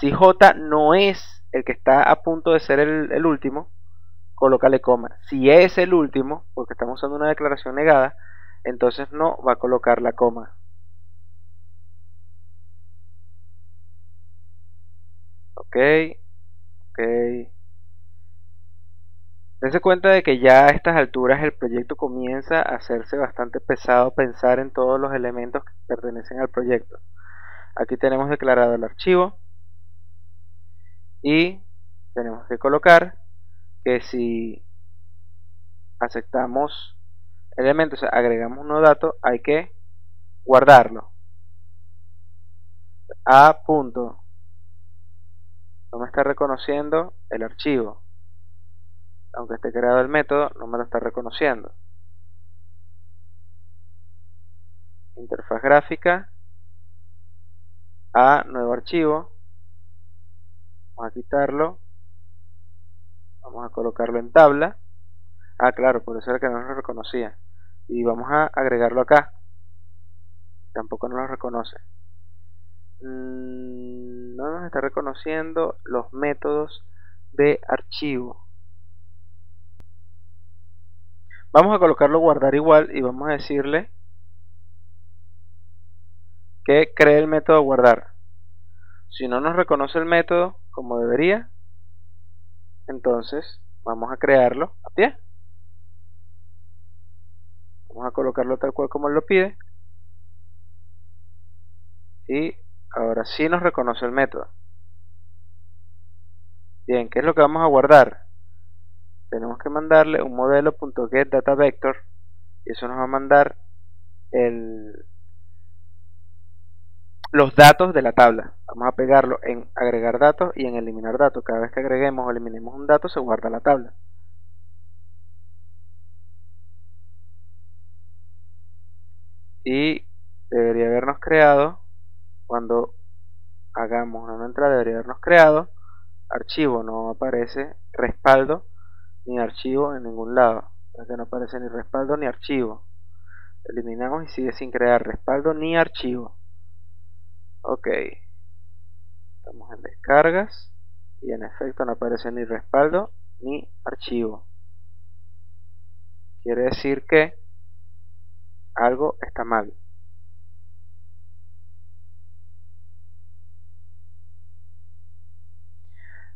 Si J no es el que está a punto de ser el último, colócale coma. Si es el último, porque estamos usando una declaración negada, entonces no va a colocar la coma. Ok, ok. Dense cuenta de que ya a estas alturas el proyecto comienza a hacerse bastante pesado pensar en todos los elementos que pertenecen al proyecto. Aquí tenemos declarado el archivo y tenemos que colocar que si aceptamos elementos, o sea, agregamos un nuevo dato, hay que guardarlo. A punto no me está reconociendo el archivo, aunque esté creado el método, no me lo está reconociendo. Interfaz gráfica a nuevo archivo, vamos a quitarlo, vamos a colocarlo en tabla. Claro, por eso era que no lo reconocía, y vamos a agregarlo acá, tampoco nos lo reconoce. No nos está reconociendo los métodos de archivo. Vamos a colocarlo guardar igual y vamos a decirle que cree el método guardar. Si no nos reconoce el método como debería, entonces vamos a crearlo a pie. Vamos a colocarlo tal cual como él lo pide. Y ahora sí nos reconoce el método. Bien, ¿qué es lo que vamos a guardar? Tenemos que mandarle un modelo.getDataVector y eso nos va a mandar los datos de la tabla. Vamos a pegarlo en agregar datos y en eliminar datos. Cada vez que agreguemos o eliminemos un dato se guarda la tabla. Y debería habernos creado, cuando hagamos una nueva entrada, debería habernos creado archivo. No aparece respaldo ni archivo en ningún lado. Entonces no aparece ni respaldo ni archivo. Eliminamos y sigue sin crear respaldo ni archivo. Ok, estamos en descargas y en efecto no aparece ni respaldo ni archivo. Quiere decir que algo está mal.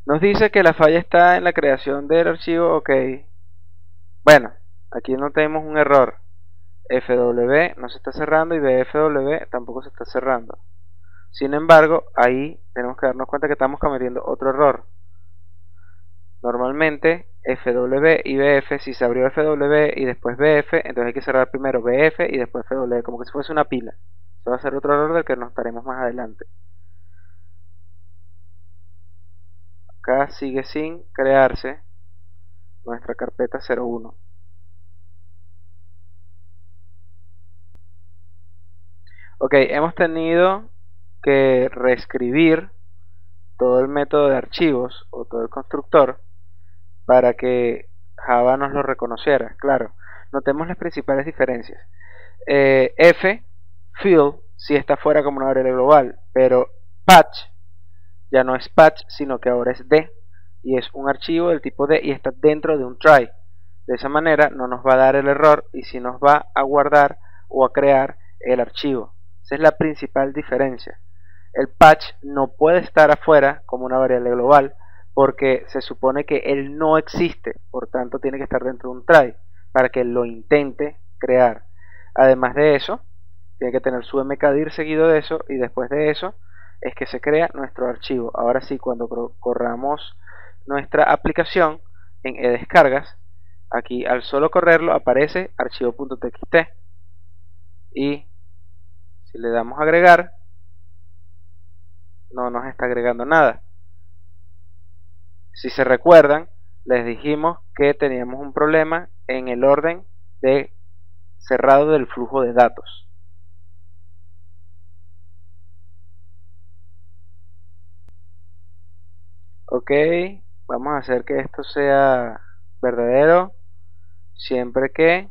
Nos dice que la falla está en la creación del archivo. Ok, bueno, aquí no tenemos un error. FW no se está cerrando y BFW tampoco se está cerrando. Sin embargo, ahí tenemos que darnos cuenta que estamos cometiendo otro error. Normalmente FW y BF, si se abrió FW y después BF, entonces hay que cerrar primero BF y después FW, como que si fuese una pila. Eso va a ser otro error del que nos estaremos más adelante. Acá sigue sin crearse nuestra carpeta 01. Ok, hemos tenido que reescribir todo el método de archivos o todo el constructor para que Java nos lo reconociera. Claro, notemos las principales diferencias. F, field, si está fuera como una variable global, pero patch ya no es patch, sino que ahora es D, y es un archivo del tipo D y está dentro de un try. De esa manera no nos va a dar el error y sí nos va a guardar o a crear el archivo. Esa es la principal diferencia. El patch no puede estar afuera como una variable global porque se supone que él no existe, por tanto tiene que estar dentro de un try para que lo intente crear. Además de eso, tiene que tener su mkdir seguido de eso, y después de eso es que se crea nuestro archivo. Ahora sí, cuando corramos nuestra aplicación en edescargas, aquí al solo correrlo aparece archivo.txt, y si le damos a agregar no nos está agregando nada. Si se recuerdan, les dijimos que teníamos un problema en el orden de cerrado del flujo de datos. Ok, vamos a hacer que esto sea verdadero siempre que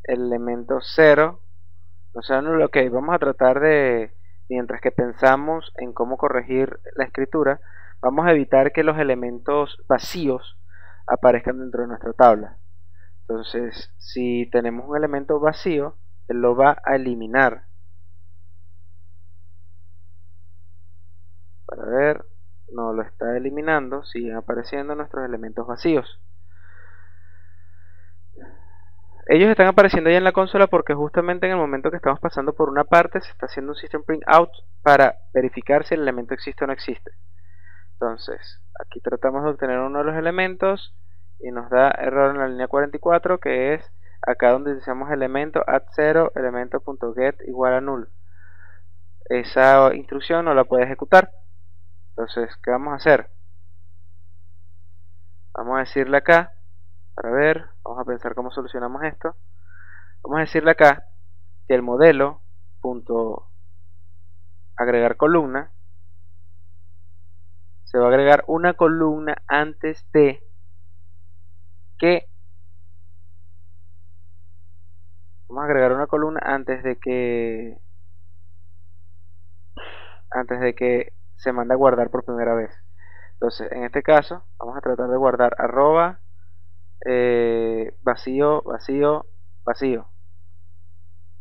el elemento 0 no sea nulo. Ok, vamos a tratar de, mientras que pensamos en cómo corregir la escritura, vamos a evitar que los elementos vacíos aparezcan dentro de nuestra tabla. Entonces, si tenemos un elemento vacío, él lo va a eliminar. Para ver, no lo está eliminando, siguen apareciendo nuestros elementos vacíos. Ellos están apareciendo ya en la consola porque justamente en el momento que estamos pasando por una parte se está haciendo un system print out para verificar si el elemento existe o no existe. Entonces, aquí tratamos de obtener uno de los elementos y nos da error en la línea 44, que es acá donde decimos elemento add 0 elemento.get igual a null. Esa instrucción no la puede ejecutar. Entonces, ¿qué vamos a hacer? Vamos a decirle acá, para ver, vamos a pensar cómo solucionamos esto. Vamos a decirle acá que el modelo punto agregar columna, se va a agregar una columna antes de que, vamos a agregar una columna antes de que se mande a guardar por primera vez. Entonces, en este caso, vamos a tratar de guardar arroba vacío, vacío, vacío.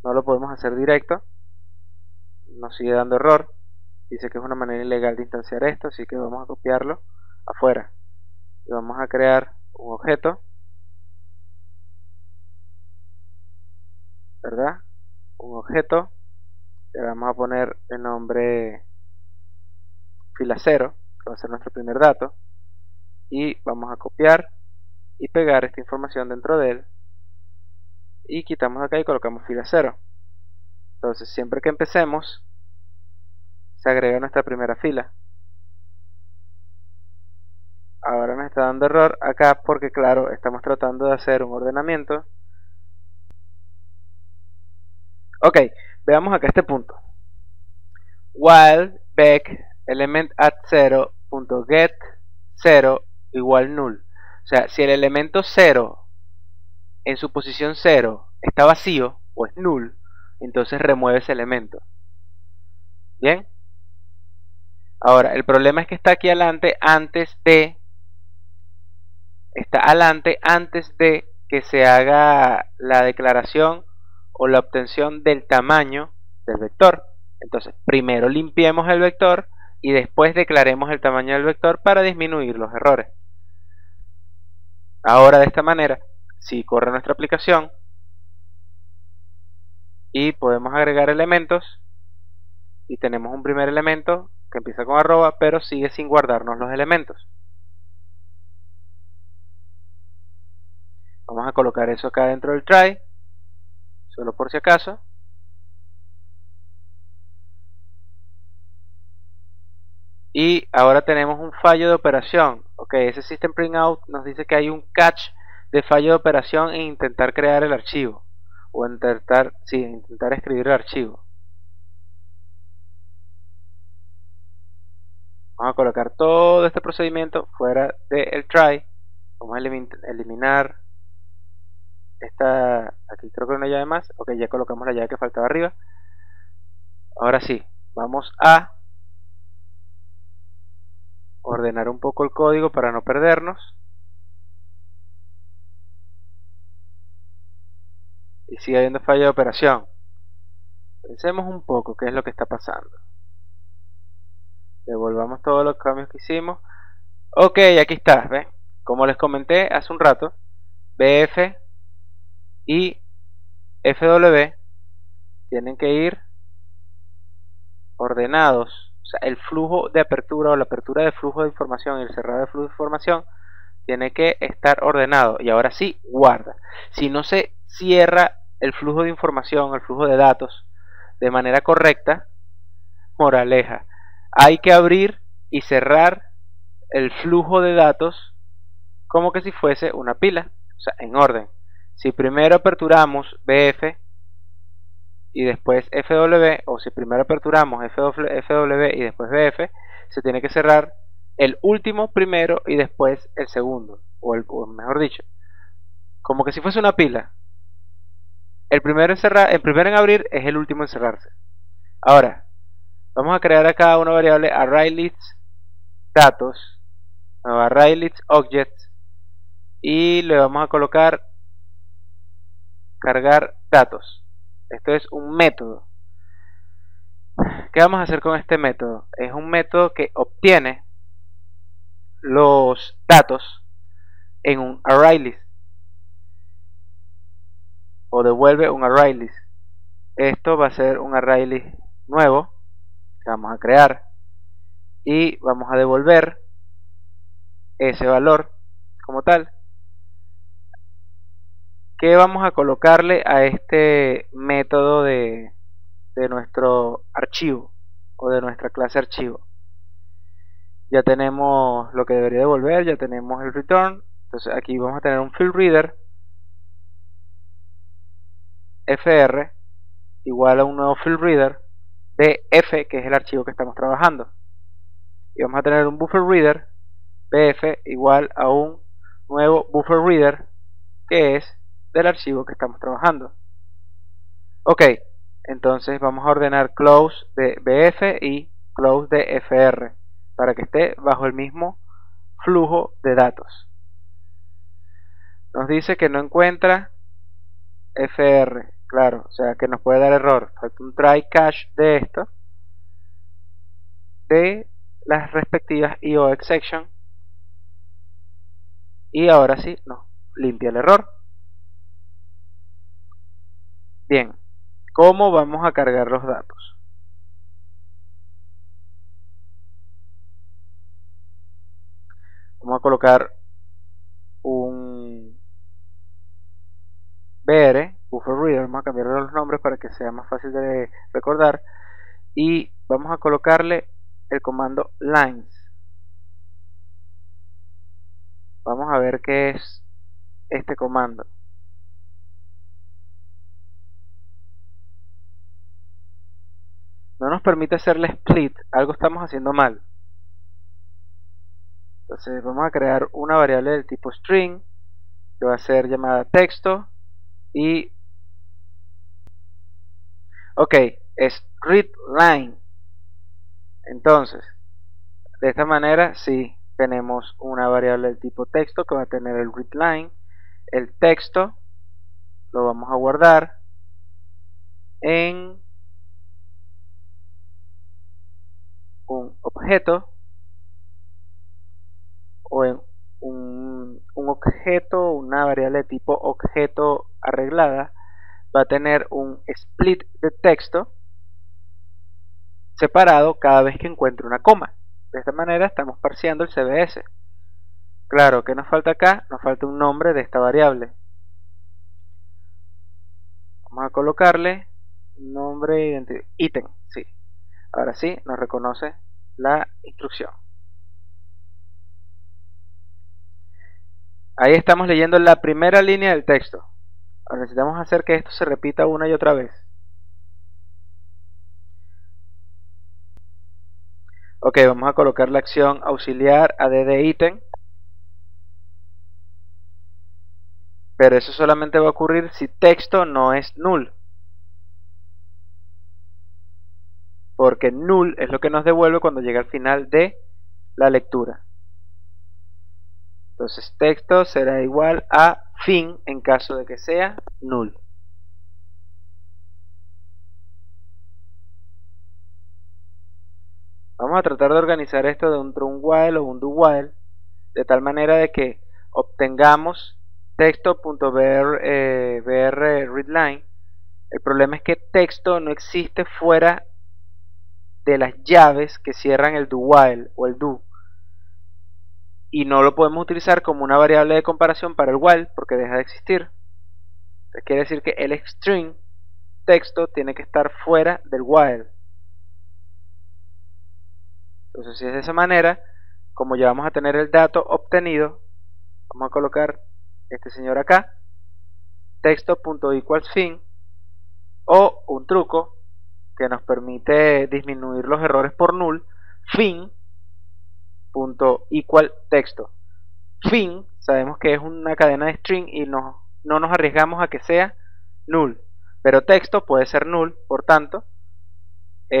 No lo podemos hacer directo, nos sigue dando error, dice que es una manera ilegal de instanciar esto, así que vamos a copiarlo afuera y vamos a crear un objeto, ¿verdad? Un objeto que vamos a poner de nombre fila 0, que va a ser nuestro primer dato, y vamos a copiar y pegar esta información dentro de él, y quitamos acá y colocamos fila 0. Entonces siempre que empecemos se agrega nuestra primera fila. Ahora nos está dando error acá porque claro, estamos tratando de hacer un ordenamiento. Ok, veamos acá este punto. While back element at 0.get 0 igual null. O sea, si el elemento 0 en su posición 0 está vacío o es null, entonces remueve ese elemento. Bien. Ahora, el problema es que está aquí adelante antes de que se haga la declaración o la obtención del tamaño del vector. Entonces, primero limpiemos el vector y después declaremos el tamaño del vector para disminuir los errores. Ahora, de esta manera, si corre nuestra aplicación y podemos agregar elementos y tenemos un primer elemento que empieza con arroba pero sigue sin guardarnos los elementos. Vamos a colocar eso acá dentro del try, solo por si acaso. Y ahora tenemos un fallo de operación. Ok, ese system print out nos dice que hay un catch de fallo de operación en intentar crear el archivo. O intentar escribir el archivo. Vamos a colocar todo este procedimiento fuera del try. Vamos a eliminar esta, aquí creo que una llave más. Ok, ya colocamos la llave que faltaba arriba. Ahora sí, vamos a ordenar un poco el código para no perdernos. y sigue habiendo falla de operación. Pensemos un poco qué es lo que está pasando. Devolvamos todos los cambios que hicimos. Ok, aquí está, ¿ven? Como les comenté hace un rato, BF y FW tienen que ir ordenados. O sea, el flujo de apertura o la apertura de flujo de información y el cerrado de flujo de información tiene que estar ordenado. Y ahora sí, guarda. Si no se cierra el flujo de información, el flujo de datos de manera correcta, moraleja, hay que abrir y cerrar el flujo de datos como que si fuese una pila, o sea, en orden. Si primero aperturamos BF y después FW, o si primero aperturamos FW y después BF, se tiene que cerrar el último primero y después el segundo, o mejor dicho, como que si fuese una pila. El primero en abrir es el último en cerrarse. Ahora, vamos a crear acá una variable ArrayList datos, ArrayList objects, y le vamos a colocar cargar datos. Esto es un método. ¿Qué vamos a hacer con este método? Es un método que obtiene los datos en un ArrayList o devuelve un ArrayList. Esto va a ser un ArrayList nuevo que vamos a crear y vamos a devolver ese valor como tal. ¿Qué vamos a colocarle a este método de nuestro archivo o de nuestra clase archivo? Ya tenemos lo que debería devolver, ya tenemos el return. Entonces aquí vamos a tener un field reader fr igual a un nuevo field reader df, que es el archivo que estamos trabajando, y vamos a tener un buffer reader bf igual a un nuevo buffer reader que es del archivo que estamos trabajando. Ok, entonces vamos a ordenar close de bf y close de fr para que esté bajo el mismo flujo de datos. Nos dice que no encuentra fr, claro, o sea que nos puede dar error. Falta un try catch de esto, de las respectivas IO exception, y ahora sí nos limpia el error. Bien, ¿cómo vamos a cargar los datos? Vamos a colocar un BR, buffer reader, vamos a cambiarle los nombres para que sea más fácil de recordar, y vamos a colocarle el comando lines. Vamos a ver qué es este comando. No nos permite hacerle split, algo estamos haciendo mal. Entonces vamos a crear una variable del tipo string que va a ser llamada texto y ok, es readLine. Entonces de esta manera sí tenemos una variable del tipo texto que va a tener el readLine. El texto lo vamos a guardar en un objeto o en un objeto, una variable de tipo objeto arreglada. Va a tener un split de texto separado cada vez que encuentre una coma. De esta manera estamos parseando el CBS. Claro, ¿qué nos falta acá? Nos falta un nombre de esta variable. Vamos a colocarle nombre ítem, sí. Ahora sí, nos reconoce la instrucción. Ahí estamos leyendo la primera línea del texto. Ahora necesitamos hacer que esto se repita una y otra vez. Ok, vamos a colocar la acción auxiliar add ítem. Pero eso solamente va a ocurrir si texto no es null. Porque null es lo que nos devuelve cuando llega al final de la lectura. Entonces texto será igual a fin en caso de que sea null. Vamos a tratar de organizar esto de un true while o un do while de tal manera de que obtengamos texto.br readline. El problema es que texto no existe fuera de las llaves que cierran el do while o el do, y no lo podemos utilizar como una variable de comparación para el while porque deja de existir. Entonces quiere decir que el string texto tiene que estar fuera del while. Entonces si es de esa manera, como ya vamos a tener el dato obtenido, vamos a colocar este señor acá, texto.equals_fin, o un truco que nos permite disminuir los errores por null, fin.equal_texto. Fin sabemos que es una cadena de string y no nos arriesgamos a que sea null, pero texto puede ser null, por tanto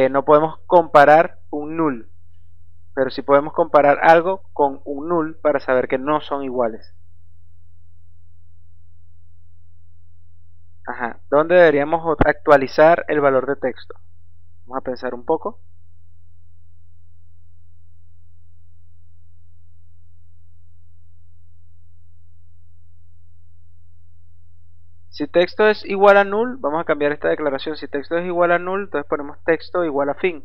no podemos comparar un null, pero sí podemos comparar algo con un null para saber que no son iguales. ¿Dónde deberíamos actualizar el valor de texto? Vamos a pensar un poco. Si texto es igual a null, vamos a cambiar esta declaración. Si texto es igual a null, entonces ponemos texto igual a fin.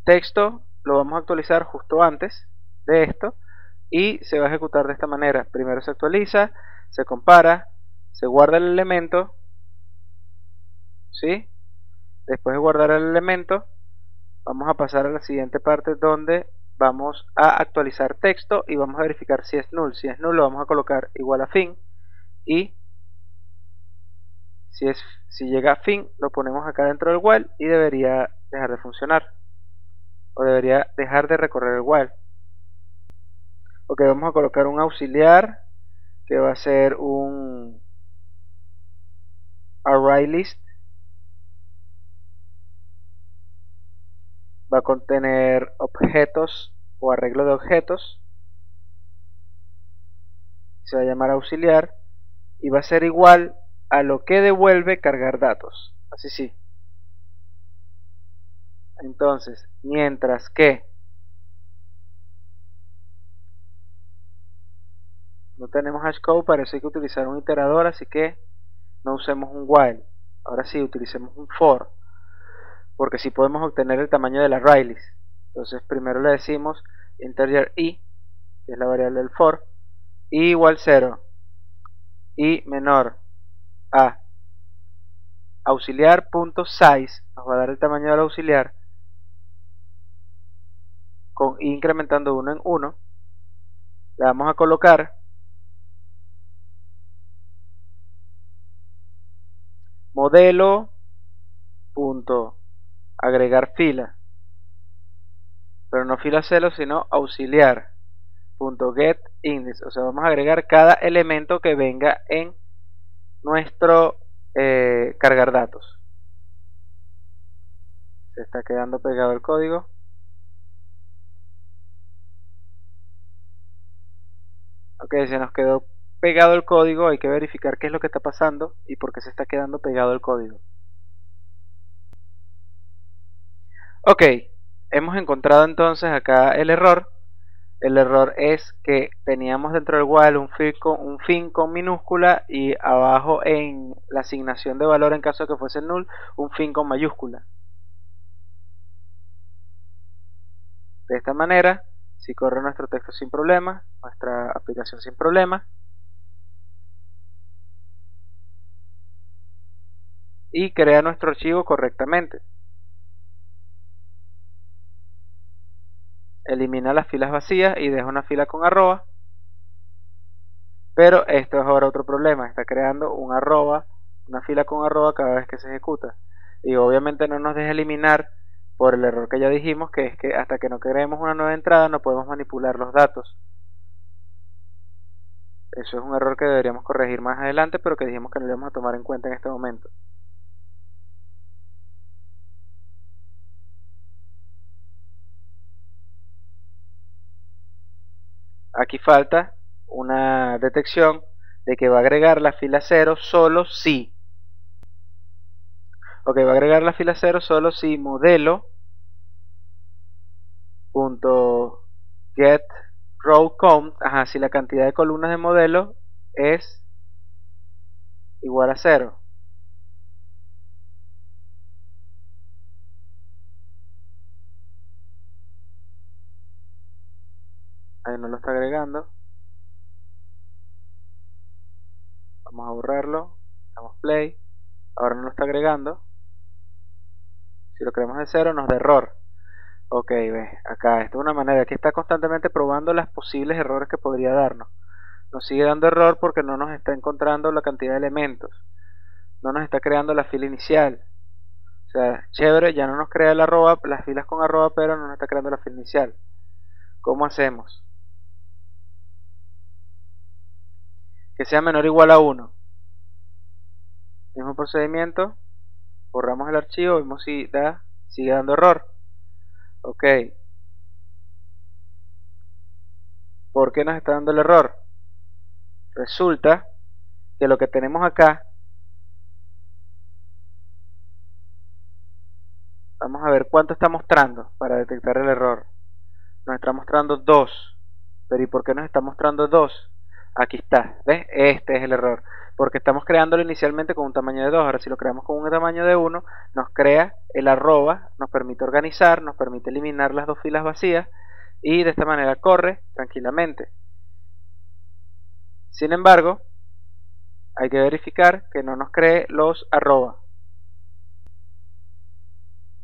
Texto lo vamos a actualizar justo antes de esto y se va a ejecutar de esta manera. Primero se actualiza, se compara, se guarda el elemento, ¿sí? Después de guardar el elemento, vamos a pasar a la siguiente parte donde vamos a actualizar texto y vamos a verificar si es null. Si es null, lo vamos a colocar igual a fin, y si llega a fin, lo ponemos acá dentro del while y debería dejar de funcionar, o debería dejar de recorrer el while. Ok, vamos a colocar un auxiliar que va a ser un ArrayList. Va a contener objetos o arreglo de objetos. Se va a llamar auxiliar y va a ser igual a lo que devuelve cargar datos. Así sí. Entonces, mientras que no tenemos hashcode, para eso hay que utilizar un iterador, así que no usemos un while. Ahora sí, utilicemos un for, porque sí podemos obtener el tamaño del ArrayList. Entonces primero le decimos integer i, que es la variable del for, i igual 0, i menor a auxiliar.size, nos va a dar el tamaño del auxiliar, con i incrementando 1 en 1, le vamos a colocar modelo.agregar fila, pero no fila 0 sino auxiliar.getIndex, o sea, vamos a agregar cada elemento que venga en nuestro cargar datos. Se está quedando pegado el código. Ok, se nos quedó pegado el código, hay que verificar qué es lo que está pasando y por qué se está quedando pegado el código. Ok, hemos encontrado entonces acá el error. El error es que teníamos dentro del while un fin con minúscula y abajo en la asignación de valor en caso de que fuese null, un fin con mayúscula. De esta manera, si corre nuestro texto sin problema, nuestra aplicación sin problema, y crea nuestro archivo correctamente. Elimina las filas vacías y deja una fila con arroba, pero esto es ahora otro problema, está creando un arroba, una fila con arroba cada vez que se ejecuta, y obviamente no nos deja eliminar por el error que ya dijimos, que es que hasta que no creemos una nueva entrada no podemos manipular los datos. Eso es un error que deberíamos corregir más adelante, pero que dijimos que no lo íbamos a tomar en cuenta en este momento. Aquí falta una detección de que va a agregar la fila 0 solo si. Ok, va a agregar la fila 0 solo si modelo punto get row count, ajá, si la cantidad de columnas de modelo es igual a 0. Ahí no lo está agregando. Vamos a borrarlo. Damos play. Ahora no lo está agregando. Si lo creamos de 0 nos da error. Ok, ve, acá, esta es una manera. Aquí está constantemente probando las posibles errores que podría darnos. Nos sigue dando error porque no nos está encontrando la cantidad de elementos. No nos está creando la fila inicial. O sea, chévere, ya no nos crea el arroba, las filas con arroba, pero no nos está creando la fila inicial. ¿Cómo hacemos? Que sea menor o igual a 1. Mismo procedimiento. Borramos el archivo, vemos si sigue dando error. Ok. ¿Por qué nos está dando el error? Resulta que lo que tenemos acá, vamos a ver cuánto está mostrando para detectar el error. Nos está mostrando 2. Pero ¿y por qué nos está mostrando 2? Aquí está, ¿ves? Este es el error. Porque estamos creándolo inicialmente con un tamaño de 2. Ahora si lo creamos con un tamaño de 1, nos crea el arroba, nos permite organizar, nos permite eliminar las dos filas vacías y de esta manera corre tranquilamente. Sin embargo, hay que verificar que no nos cree los arroba.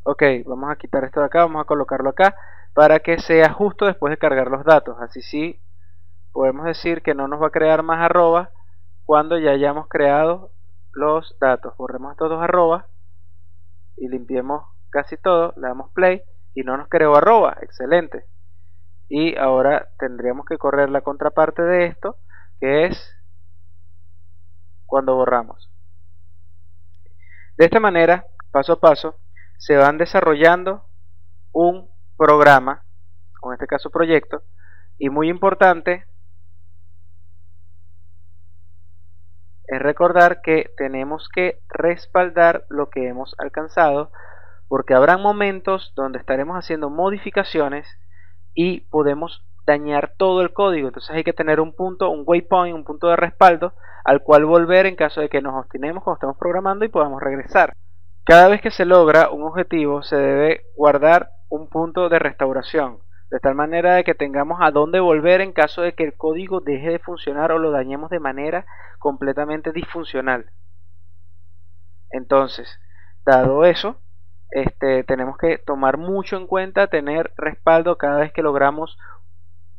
Ok, vamos a quitar esto de acá, vamos a colocarlo acá para que sea justo después de cargar los datos. Así sí podemos decir que no nos va a crear más arroba cuando ya hayamos creado los datos. Borremos estos dos arrobas y limpiemos casi todo, le damos play y no nos creó arroba. Excelente. Y ahora tendríamos que correr la contraparte de esto, que es cuando borramos. De esta manera, paso a paso, se van desarrollando un programa, en este caso proyecto, y muy importante es recordar que tenemos que respaldar lo que hemos alcanzado, porque habrán momentos donde estaremos haciendo modificaciones y podemos dañar todo el código. Entonces hay que tener un punto, un waypoint, un punto de respaldo al cual volver en caso de que nos obstinemos cuando estamos programando y podamos regresar. Cada vez que se logra un objetivo se debe guardar un punto de restauración, de tal manera de que tengamos a dónde volver en caso de que el código deje de funcionar o lo dañemos de manera completamente disfuncional. Entonces, dado eso, tenemos que tomar mucho en cuenta tener respaldo cada vez que logramos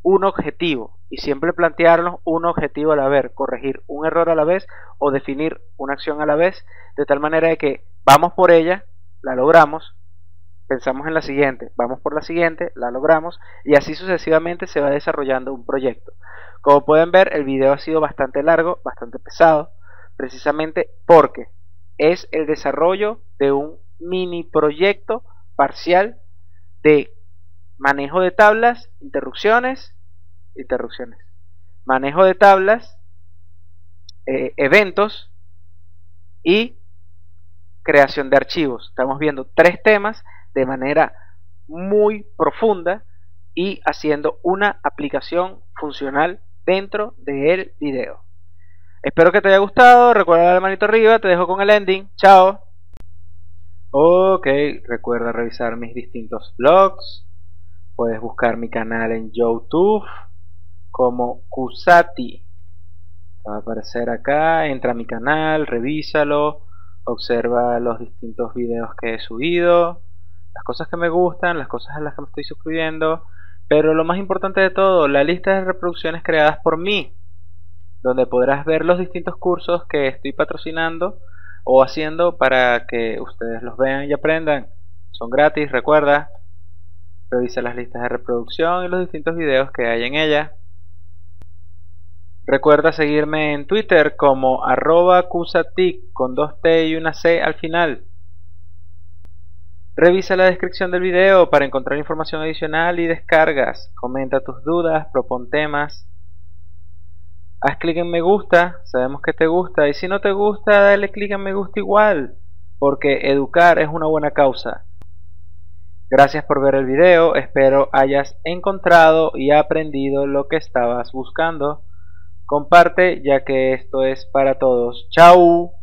un objetivo y siempre plantearnos un objetivo a la vez, corregir un error a la vez o definir una acción a la vez, de tal manera de que vamos por ella, la logramos, pensamos en la siguiente, vamos por la siguiente, la logramos y así sucesivamente se va desarrollando un proyecto. Como pueden ver, el video ha sido bastante largo, bastante pesado, precisamente porque es el desarrollo de un mini proyecto parcial de manejo de tablas, interrupciones, manejo de tablas, eventos y creación de archivos. Estamos viendo 3 temas de manera muy profunda y haciendo una aplicación funcional dentro del video. Espero que te haya gustado, recuerda darle manito arriba, te dejo con el ending, chao. Ok, recuerda revisar mis distintos blogs, puedes buscar mi canal en YouTube como Cusati, va a aparecer acá, entra a mi canal, revísalo, observa los distintos videos que he subido, las cosas que me gustan, las cosas a las que me estoy suscribiendo, pero lo más importante de todo, la lista de reproducciones creadas por mí, donde podrás ver los distintos cursos que estoy patrocinando o haciendo para que ustedes los vean y aprendan. Son gratis, recuerda. Revisa las listas de reproducción y los distintos videos que hay en ella. Recuerda seguirme en Twitter como @cusatic con 2T y una C al final. Revisa la descripción del video para encontrar información adicional y descargas. Comenta tus dudas, propon temas. Haz clic en me gusta, sabemos que te gusta, y si no te gusta, dale clic en me gusta igual. porque educar es una buena causa. Gracias por ver el video, espero hayas encontrado y aprendido lo que estabas buscando. Comparte ya que esto es para todos. ¡Chao!